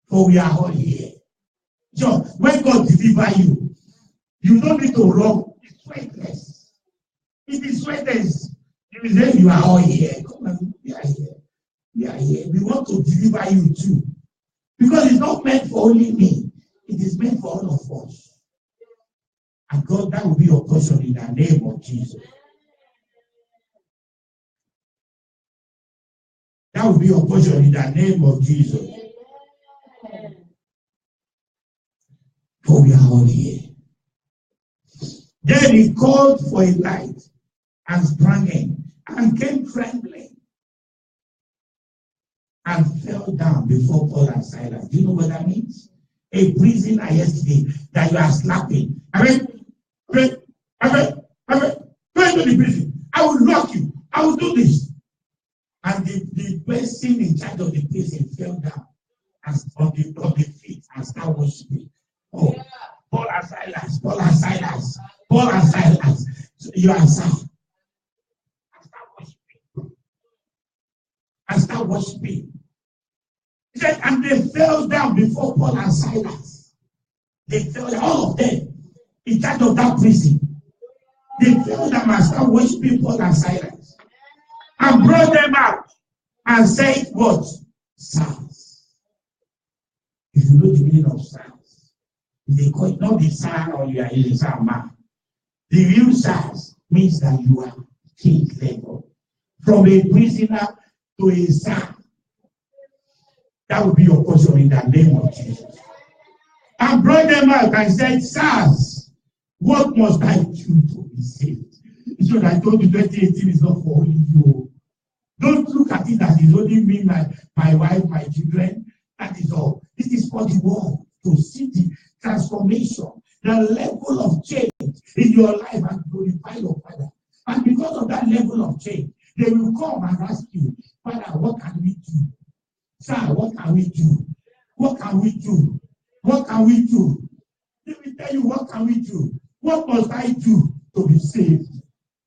for we are all here. So when God deliver you, you don't need to run. It's sweatless. It is sweatless. You will say you are all here. Come on. Yeah, here. We are here. We want to deliver you too. Because it's not meant for only me. It is meant for all of us. And God, that will be your portion in the name of Jesus. That will be your portion in the name of Jesus. For we are all here. Then he called for a light and sprang in and came trembling and fell down before Paul and Silas. Do you know what that means? A prisoner yesterday that you are slapping. Go into the prison. I will lock you. I will do this. And the person in charge of the prison fell down on the feet and started worshiping. Oh, Paul and Silas, Paul and Silas, Paul and Silas. So you are sad. And start worshiping. He said, and they fell down before Paul and Silas. They fell down, all of them, in charge of that prison. They fell down and started worshiping Paul and Silas. And brought them out and said, what? SARS. If you know the meaning of SARS, they call it not the SARS or you are in the SARS man. The real SARS means that you are changed level. From a prisoner to a SARS. That will be your portion in the name of Jesus. And brought them out and said, SARS, what must I do to be saved? So I told you 2018 is not for only you. Don't look at it as it's only me, my wife, my children. That is all. This is for the world to see the transformation, the level of change in your life and glorify your Father. And because of that level of change, they will come and ask you, Father, what can we do? Sir, what can we do? What can we do? What can we do? Let me tell you, what can we do? What must I do to be saved?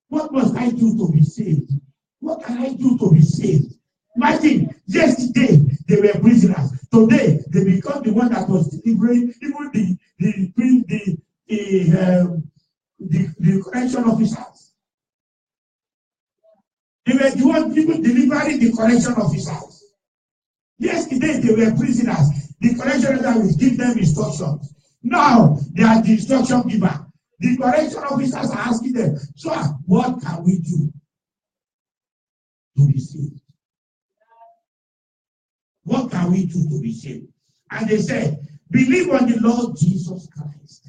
What must I do to be saved? What can I do to be saved? Imagine, yesterday they were prisoners. Today they become the one that was delivering even the correction officers. They were the one people delivering the correction officers. Yesterday they were prisoners. The correction officer will give them instructions. Now they are the instruction giver. The correction officers are asking them, so what can we do to be saved? What can we do to be saved? And they said, believe on the Lord Jesus Christ.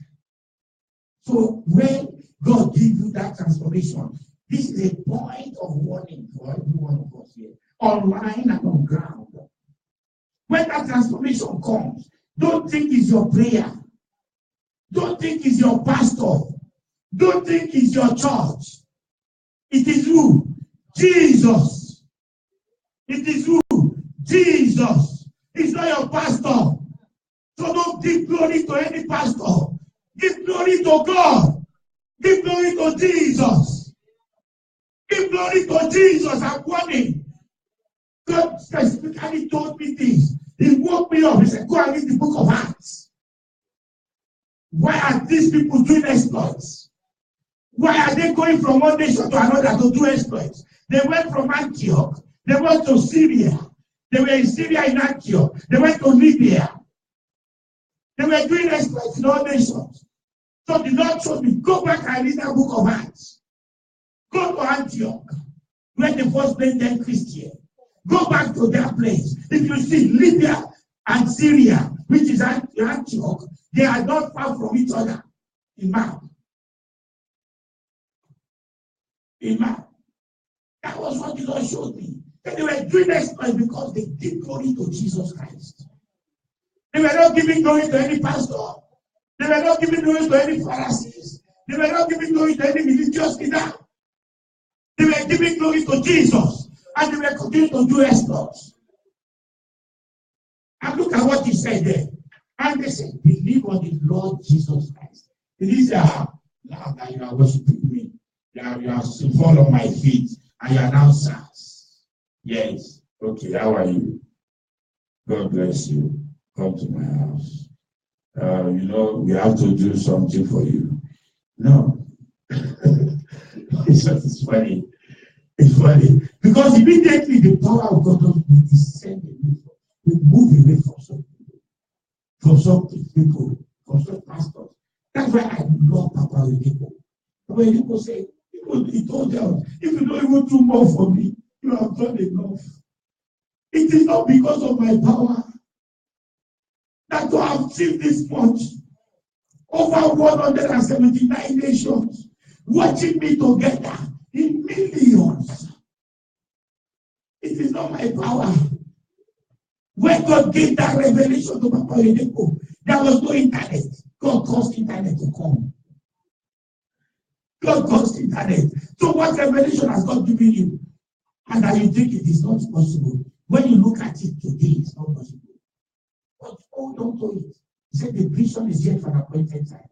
So when God gives you that transformation, this is a point of warning for every one of us here, online and on ground. When that transformation comes, don't think it's your prayer. Don't think it's your pastor. Don't think it's your church. It is who? Jesus. It is who? Jesus. It's not your pastor. So don't give glory to any pastor. Give glory to God. Give glory to Jesus. Give glory to Jesus. I'm warning. God specifically told me this. He woke me up. He said, go and read the book of Acts. Why are these people doing exploits? Why are they going from one nation to another to do exploits? They went from Antioch. They went to Syria. They were in Syria in Antioch. They went to Libya. They were doing exploits in all nations. So the Lord told me, go back and read that book of Acts. Go to Antioch, where they first made them Christian. Go back to that place. If you see Libya and Syria, which is Antioch, they are not far from each other in map. In map. That was what the Lord showed me. That they were doing exploits because they give glory to Jesus Christ. They were not giving glory to any pastor. They were not giving glory to any Pharisees. They were not giving glory to any religious leader. They were giving glory to Jesus. And they were continuing to do exploits. And look at what he said there. And they said, believe on the Lord Jesus Christ. It is now that you are worshiping me. You are fall on my feet. And you are now SARS. Yes. Okay, how are you? God bless you. Come to my house. We have to do something for you. No. It's funny. It's funny. Because immediately the power of God will descend away, will move away from some people, from some pastors. That's why I love Papa Oyedepo. Papa Oyedepo said, he told them, if you don't even do more for me, you have done enough. It is not because of my power that to have achieved this much. Over 179 nations watching me together in millions. It is not my power. When God gave that revelation to Papa Oyedepo, there was no internet. God caused internet to come. God caused internet. So what revelation has God given you? And that you think it is not possible. When you look at it today, it's not possible. But hold on to it. He said the vision is yet for an appointed time.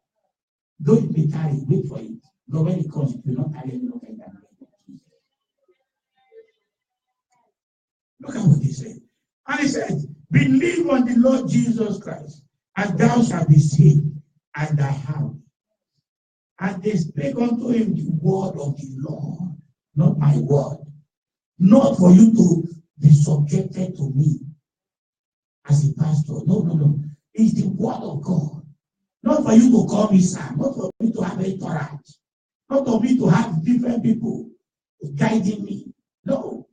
Though it may tarry, wait for it. But when it comes, it will not tarry any longer. Look at what he said. And he said, believe on the Lord Jesus Christ, and thou shalt be saved, and thy house. And they spake unto him the word of the Lord, not my word. Not for you to be subjected to me as a pastor. No. It's the word of God. Not for you to call me son, not for me to have a entourage, not for me to have different people guiding me. No.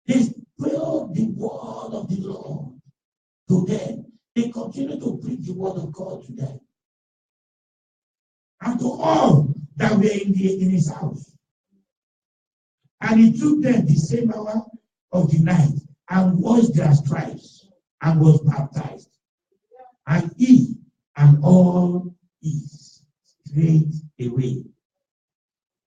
They spoke the word of the Lord to them. They continue to preach the word of God to them. And to all that were in his house. And he took them the same hour of the night and washed their stripes and was baptized. And he and all is straight away.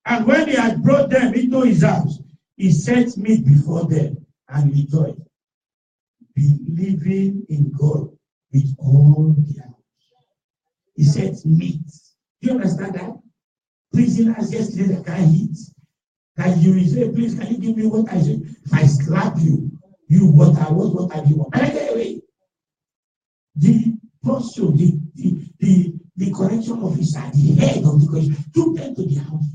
And when he had brought them into his house, he set meat before them and rejoiced, believing in God with all their heart. He said meat. Do you understand that? Prisoners yesterday they can't eat. That you will say, please, can you give me what I say? If I slap you, what do you want? Anyway, the posture, the correction officer, the head of the correction, took them to the house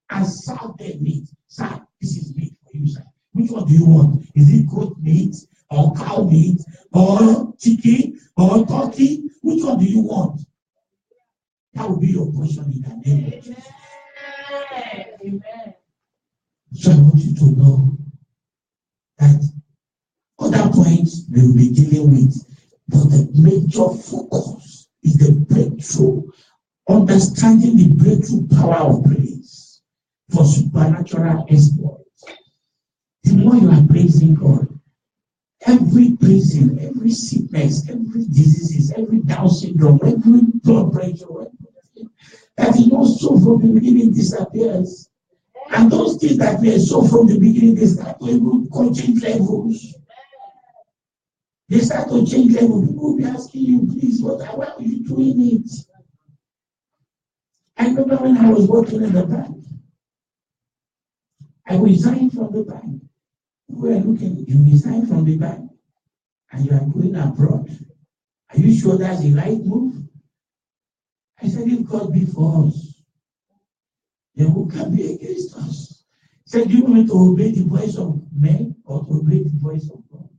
and served them meat. Sir, this is meat for you, sir. Which one do you want? Is it goat meat or cow meat or chicken or turkey? Which one do you want? That will be your portion in the name of Jesus. Amen. So I want you to know that other points we will be dealing with, but the major focus is the breakthrough, understanding the breakthrough power of praise for supernatural exploits. The more you are praising God, every prison, every sickness, every disease, every Down syndrome, every blood pressure, that is not so from the beginning disappears. And those things that were so from the beginning, they start to change levels. They start to change levels. People will be asking you, please, why are you doing it? I remember when I was working in the bank. I resigned from the bank. We were looking, you resign from the bank and you are going abroad. Are you sure that's the right move? I said, if God be for us, then who can be against us? He said, do you want me to obey the voice of men or to obey the voice of God?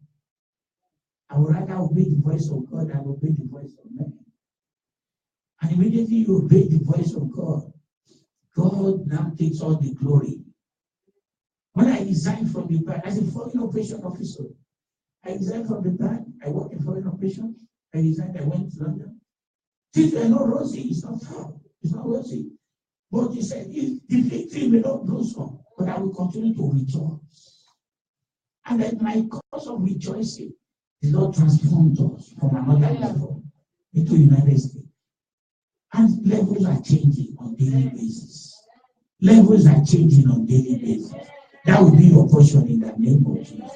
I would rather obey the voice of God than obey the voice of men. And immediately you obey the voice of God, God now takes all the glory. When I resigned from the bank, as a foreign operation officer, I resigned from the bank, I worked in foreign operations, I resigned, I went to London. Things were not rosy, it's not far, it's not rosy. But he said, if the victory may not blossom, but I will continue to rejoice. And then my cause of rejoicing, the Lord transformed us from another level into United States. And levels are changing on daily basis. Levels are changing on daily basis. That will be your portion in the name of Jesus.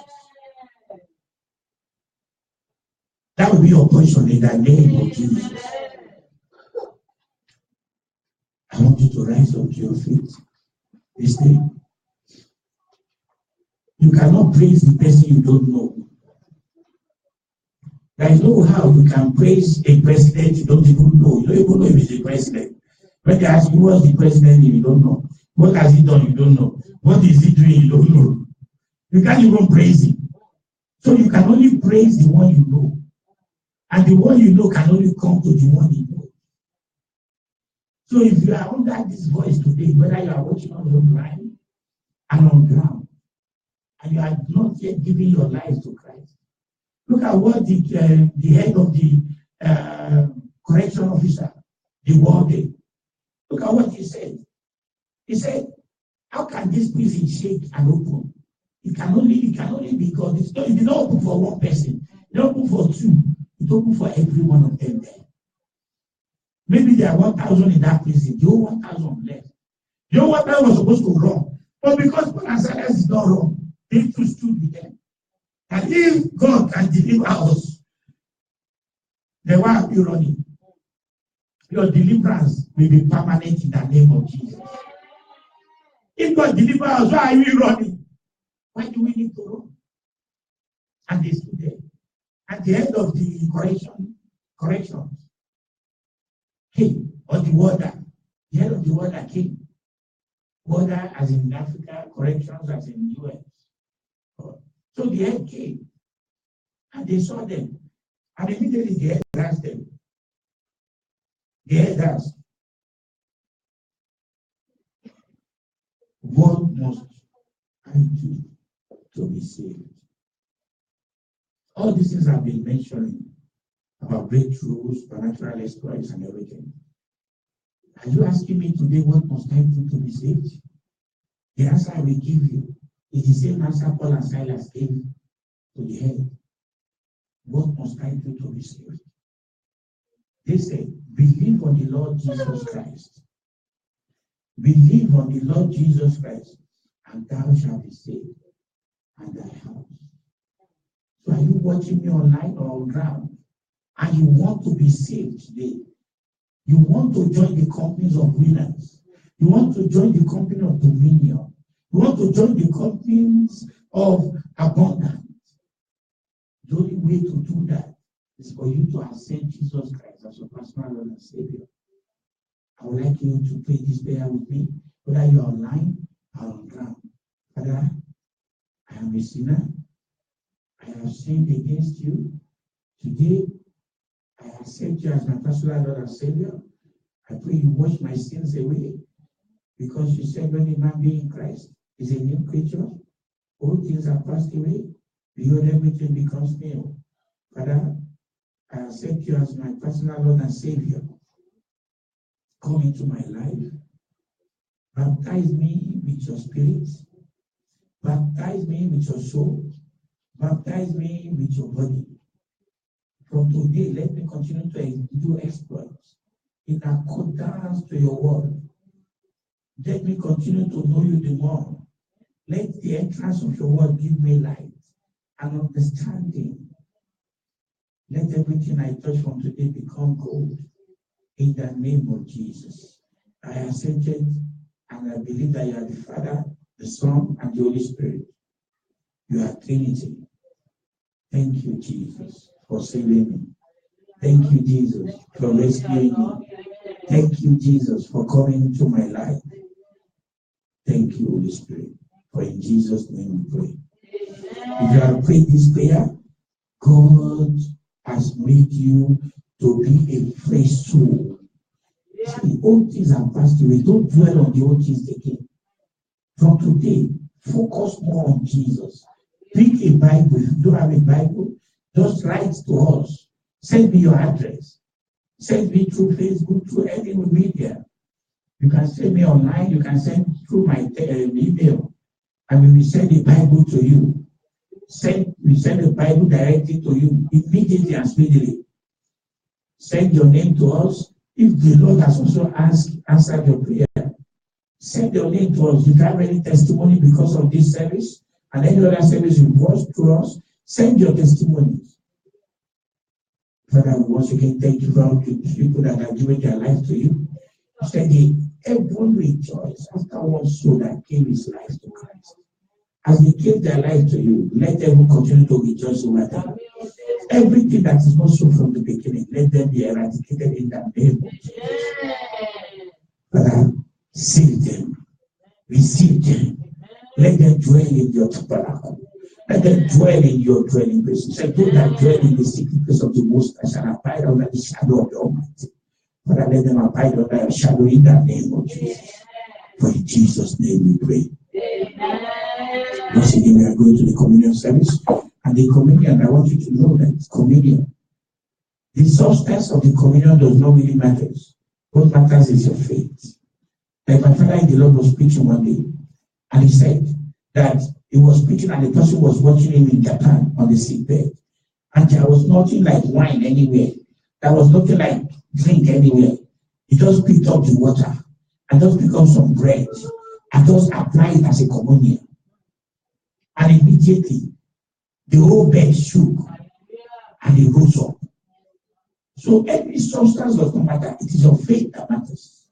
That will be your portion in the name of Jesus. I want you to rise up to your feet. This day. You cannot praise the person you don't know. There is no how you can praise a president you don't even know. You don't even know if he's the president. When they ask you what's the president, you don't know. What has he done, you don't know. What is he doing, you don't know. You can't even praise him. So you can only praise the one you know. And the one you know can only come to the one you know. So if you are under this voice today, whether you are watching on online and on ground, and you are not yet giving your life to Christ, look at what the head of the correction officer, the warden, look at what he said. He said, how can this prison shake and open? It can only be God. It did not open for one person. It did not open for two. It opened for every one of them there. Maybe there are 1,000 in that prison. The whole 1,000 left. The whole 1,000 was supposed to run. But because Paul and Silas did not run, they too stood with them. And if God can deliver us, then why are we running? Your deliverance will be permanent in the name of Jesus. If God delivers us, why are we running? Why do we need to run? And they stood there. At the end of the corrections came, or the warder. The head of the warder came. Warder as in Africa, corrections as in the US. So the head came. And they saw them. And immediately the head asked them. The head asked, what must I do to be saved? All these things I've been mentioning about breakthroughs, supernatural exploits, and everything. Are you asking me today what must I do to be saved? The answer I will give you is the same answer Paul and Silas gave to the head. What must I do to be saved? They said, believe on the Lord Jesus Christ. Believe on the Lord Jesus Christ, and thou shalt be saved, and thy house. So are you watching me online or on ground, and you want to be saved today? You want to join the companies of winners. You want to join the company of dominion. You want to join the companies of abundance. The only way to do that is for you to accept Jesus Christ as your personal Lord and Savior. I would like you to pray this prayer with me, whether you're online or on ground. Father, I am a sinner. I have sinned against you. Today, I accept you as my personal Lord and Savior. I pray you wash my sins away, because you said when a man be in Christ is a new creature, all things are passed away, behold, everything becomes new. Father, I accept you as my personal Lord and Savior. Come into my life. Baptize me with your spirit. Baptize me with your soul. Baptize me with your body. From today, let me continue to do exploits in accordance to your word. Let me continue to know you the more. Let the entrance of your word give me light and understanding. Let everything I touch from today become gold. In the name of Jesus. I accept it, and I believe that you are the Father, the Son, and the Holy Spirit. You are Trinity. Thank you, Jesus, for saving me. Thank you, Jesus, for rescuing me. Thank you, Jesus, for coming into my life. Thank you, Holy Spirit, for in Jesus' name we pray. If you have prayed this prayer, God has made you to be a fresh soul. The old things have passed away. Don't dwell on the old things again. From today, focus more on Jesus. Pick a Bible. If you don't have a Bible, just write to us. Send me your address. Send me through Facebook, through any media. You can send me online. You can send through my email. And we will send a Bible to you. We send a Bible directly to you immediately and speedily. Send your name to us. If the Lord has also answered your prayer, send your name to us. If you have any testimony because of this service and any other service you watch through us, send your testimonies. Father, once again, thank you for all the people that are giving their life to you. Said everyone rejoice after one soul that gave his life to Christ. As they gave their life to you, let them continue to rejoice over them. Everything that is not so from the beginning, let them be eradicated in the name of Jesus. Father, save them, receive them, Let them dwell in your tabernacle. Let them dwell in your dwelling place. He said, those that dwell in the secret place of the Most High shall abide under the shadow of the Almighty. Father, let them abide under your shadow in the name of Jesus. For in Jesus' name we pray. Once again, we are going to the communion service. And the communion, I want you to know that communion, the substance of the communion does not really matter. What matters is your faith. Like my father in the Lord was preaching one day, and he said that he was preaching and the person was watching him in Japan on the sick bed. And there was nothing like wine anywhere. There was nothing like drink anywhere. He just picked up the water and just picked up some bread and just applied it as a communion. And immediately, the whole bed shook and he rose up. So every substance does not matter. It is your faith that matters.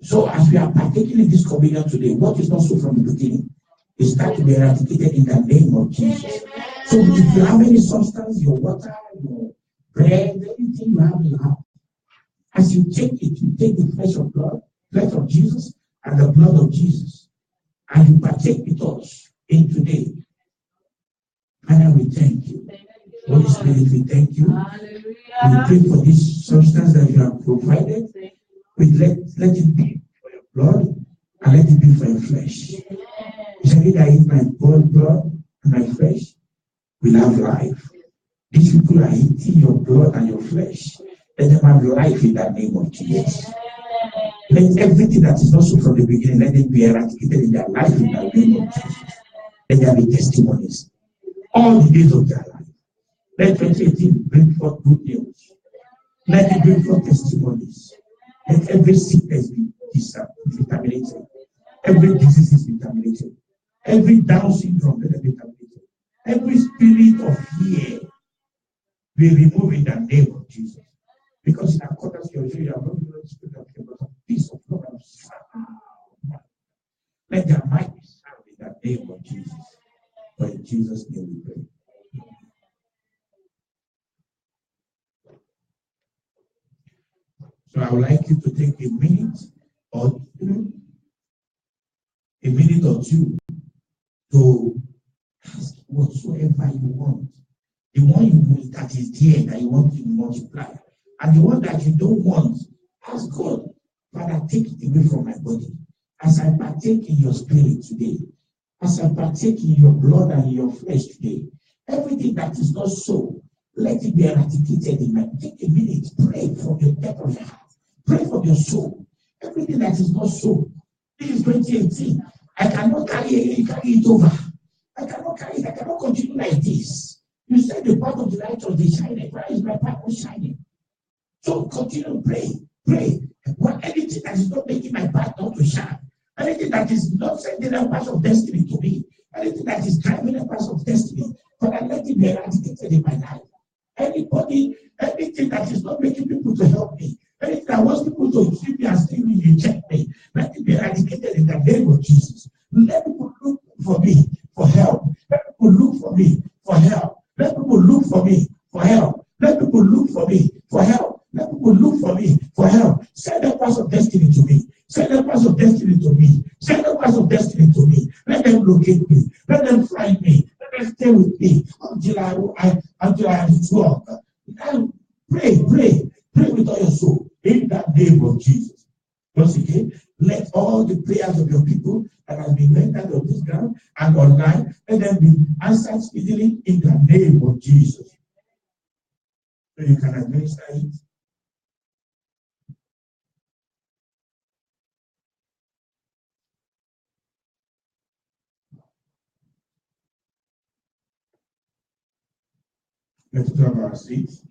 So as we are partaking in this communion today, what is not so from the beginning is start to be eradicated in the name of Jesus. So if you have any substance, your water, your bread, anything you have in your house, as you take it, you take the flesh of Jesus and the blood of Jesus, and you partake with us in today. Father, we thank you. Holy Spirit, we thank you. We pray for this substance that you have provided. We let it be for your blood and let it be for your flesh. You said, "If I eat my blood and my flesh, will have life." These people are eating your blood and your flesh. Let them have life in the name of Jesus. Let everything that is also from the beginning, let it be eradicated in their life in the name of Jesus. Let there be testimonies all the days of their life. Let 2018 bring forth good news. Let it bring forth testimonies. Let every sickness be terminated. Every disease is terminated. Every Down syndrome, let it be terminated. Every spirit of fear be removed in the name of Jesus. Because in accordance to your will, you have not given the spirit of fear, but of peace, of love, and of sound. Let their mind be sound in the name of Jesus. For in Jesus' name we pray. So I would like you to take a minute or two to ask whatsoever you want. The one that is there that you want to multiply, and the one that you don't want, ask God, Father, take it away from my body. As I partake in your spirit today, as I partake in your blood and in your flesh today, everything that is not so, let it be eradicated in my. Take a minute, pray from the depth of your heart. Pray for your soul. Everything that is not so. This is 2018. I cannot carry it over. I cannot carry it. I cannot continue like this. You said the path of the light of the shining. Where is my path of shining? So continue, pray. Anything that is not making my path not to shine, anything that is not sending a path of destiny to me, anything that is driving a path of destiny, Father, let it be eradicated in my life. Anything that is not making people to help me, anything that wants people to keep me and still reject me, let it be eradicated in the name of Jesus. Let people look for me for help. Let people look for me for help. Let people look for me for help. Let people look for me for help. Let people look for me for help. Send the path of destiny to me. Send the path of destiny to me. Send the path of destiny to me. Let them locate me. Let them find me. Let them stay with me until I am strong. Now pray with all your soul in that name of Jesus. Once again, let all the prayers of your people that have been rendered on this ground and online, let them be answered speedily in the name of Jesus. So you can administer it. Let's have our seats.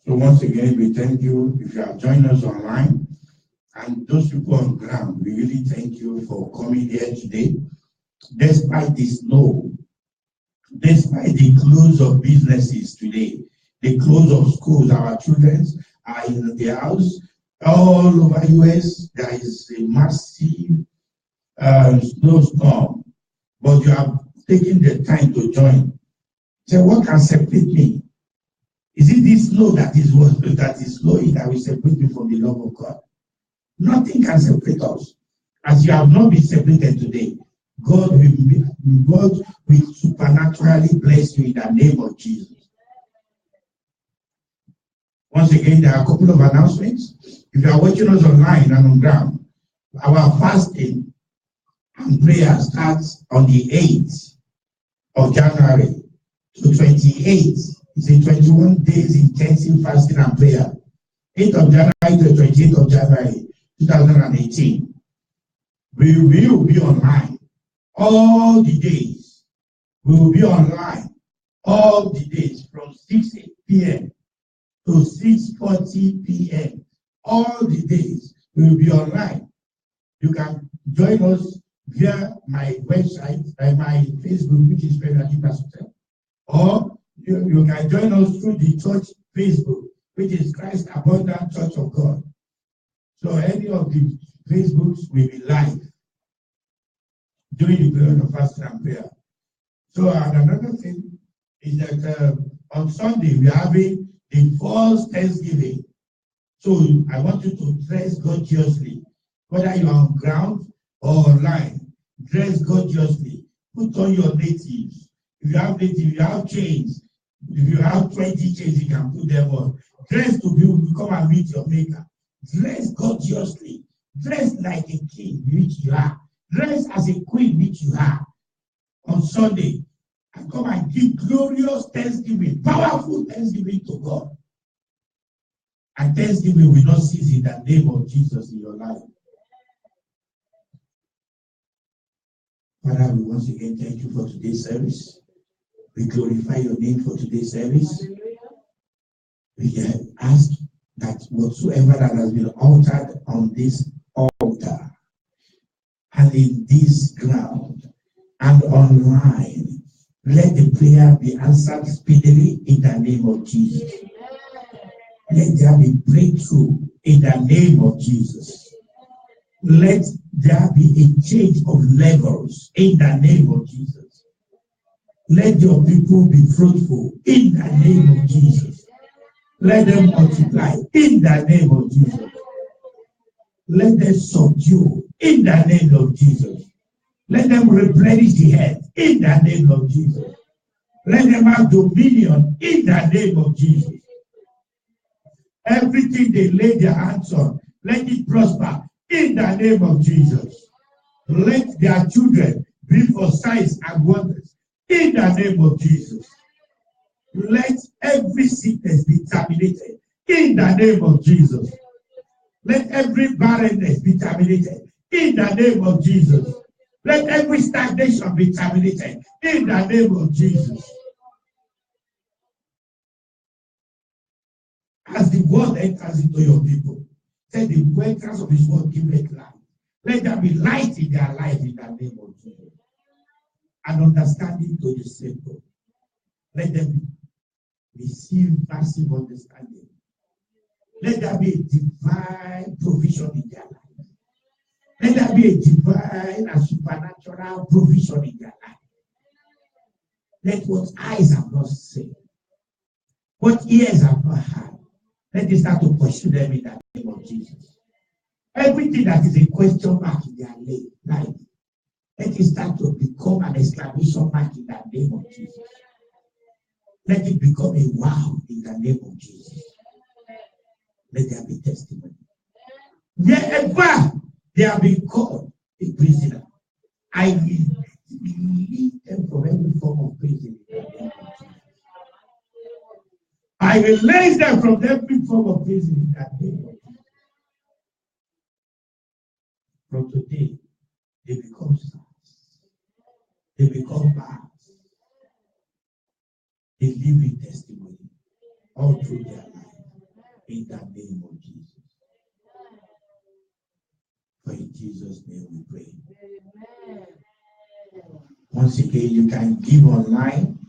So once again, we thank you if you have joined us online. And those people on ground, we really thank you for coming here today. Despite the snow, despite the close of businesses today, the close of schools, our children are in the house. All over US, there is a massive snowstorm. But you have taken the time to join. So what can separate me? Is it this snow that is snowing that will separate me from the love of God? Nothing can separate us. As you have not been separated today, God will supernaturally bless you in the name of Jesus. Once again, there are a couple of announcements. If you are watching us online and on ground, our fasting and prayer starts on the 8th of January to 28th. It's a 21 days intensive fasting and prayer. 8th of January to 28th of January 2018. We will be online all the days. We will be online all the days from 6 p.m. to 6:40 p.m. All the days we will be online. You can join us via my website and my Facebook, which is Frederick Pastor, or you can join us through the church Facebook, which is Christ Abundant Church of God. So any of the Facebooks will be live during the period of fasting and prayer. So another thing is that on Sunday we are having the false Thanksgiving. So I want you to dress gorgeously, whether you are on ground or online. Dress gorgeously. Put on your natives. If you have natives, you have chains. If you have 20 chains, you can put them on. Dress to be come and meet your maker. Dress gorgeously. Dress like a king, which you are. Dress as a queen, which you are. On Sunday, and come and give glorious thanksgiving, powerful thanksgiving to God. And thanksgiving will not cease in the name of Jesus in your life. Father, we once again thank you for today's service. We glorify your name for today's service. We ask that whatsoever that has been altered on this altar and in this ground and online, let the prayer be answered speedily in the name of Jesus. Let there be breakthrough in the name of Jesus. Let there be a change of levels in the name of Jesus. Let your people be fruitful in the name of Jesus. Let them multiply in the name of Jesus. Let them subdue in the name of Jesus. Let them replenish the earth in the name of Jesus. Let them have dominion in the name of Jesus. Everything they lay their hands on, let it prosper in the name of Jesus. Let their children be for signs and wonders in the name of Jesus. Let every sickness be terminated in the name of Jesus. Let every barrenness be terminated in the name of Jesus. Let every stagnation be terminated in the name of Jesus. As the word enters into your people, say the entrance of his word giveth light. Let there be light in their life in the name of Jesus. And understanding to the simple. Let them receive massive understanding. Let there be a divine provision in their life. Let there be a divine and supernatural provision in their life. Let what eyes have not seen, what ears have not heard, let it start to pursue them in the name of Jesus. Everything that is a question mark in their life, let it start to become an exclamation mark in the name of Jesus. Let it become a wow in the name of Jesus. Let there be testimony. Wherever they have been called a prisoner, I will release them from every form of prison in the name of Jesus. I will release them from every form of prison in the name of Jesus. From today, they become stars. They become bars. They live in testimony all through their life in the name of Jesus. For in Jesus' name we pray. Amen. Once again, you can give online.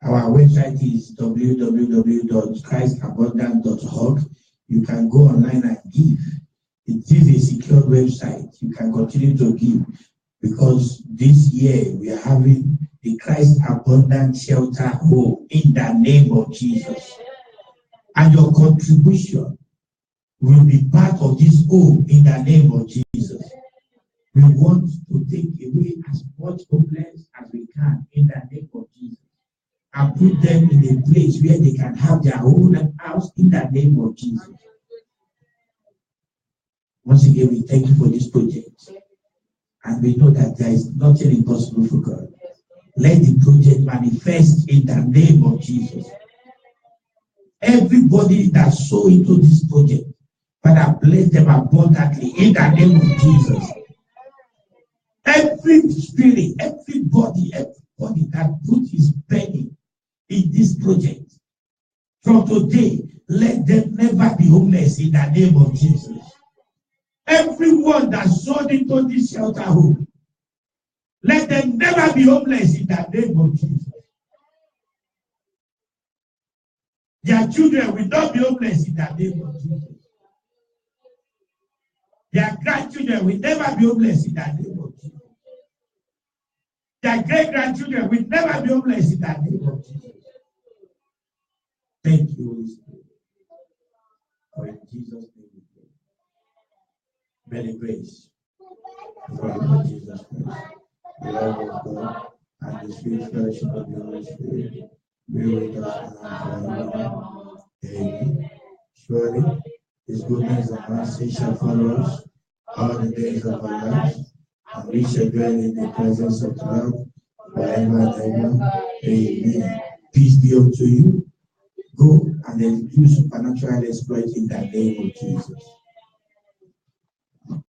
Our website is www.christabundant.org. You can go online and give. It is a secure website. You can continue to give because this year we are having the Christ Abundant Shelter Home in the name of Jesus. And your contribution will be part of this home in the name of Jesus. We want to take away as much hopeless as we can in the name of Jesus and put them in a place where they can have their own house in the name of Jesus. Once again, we thank you for this project. And we know that there is nothing impossible for God. Let the project manifest in the name of Jesus. Everybody that sow into this project, Father, bless them abundantly in the name of Jesus. Every spirit, everybody that put his penny in this project, from today, let them never be homeless in the name of Jesus. Everyone that sold into this shelter home, let them never be homeless in the name of Jesus. Their children will not be homeless in the name of Jesus. Their grandchildren will never be homeless in the name of Jesus. Their great-grandchildren will never be homeless in the name of Jesus. Thank you, Holy Spirit. For in Jesus' name we pray. May the grace of our Lord Jesus Christ, the love of God, and the sweet fellowship of the Holy Spirit be with us now and forevermore. Amen. Surely His goodness and mercy shall follow us all the days of our lives, and we shall dwell in the presence of the Lord forever and ever. Amen. Peace be unto you. Go and then do supernatural exploit in the name of Jesus.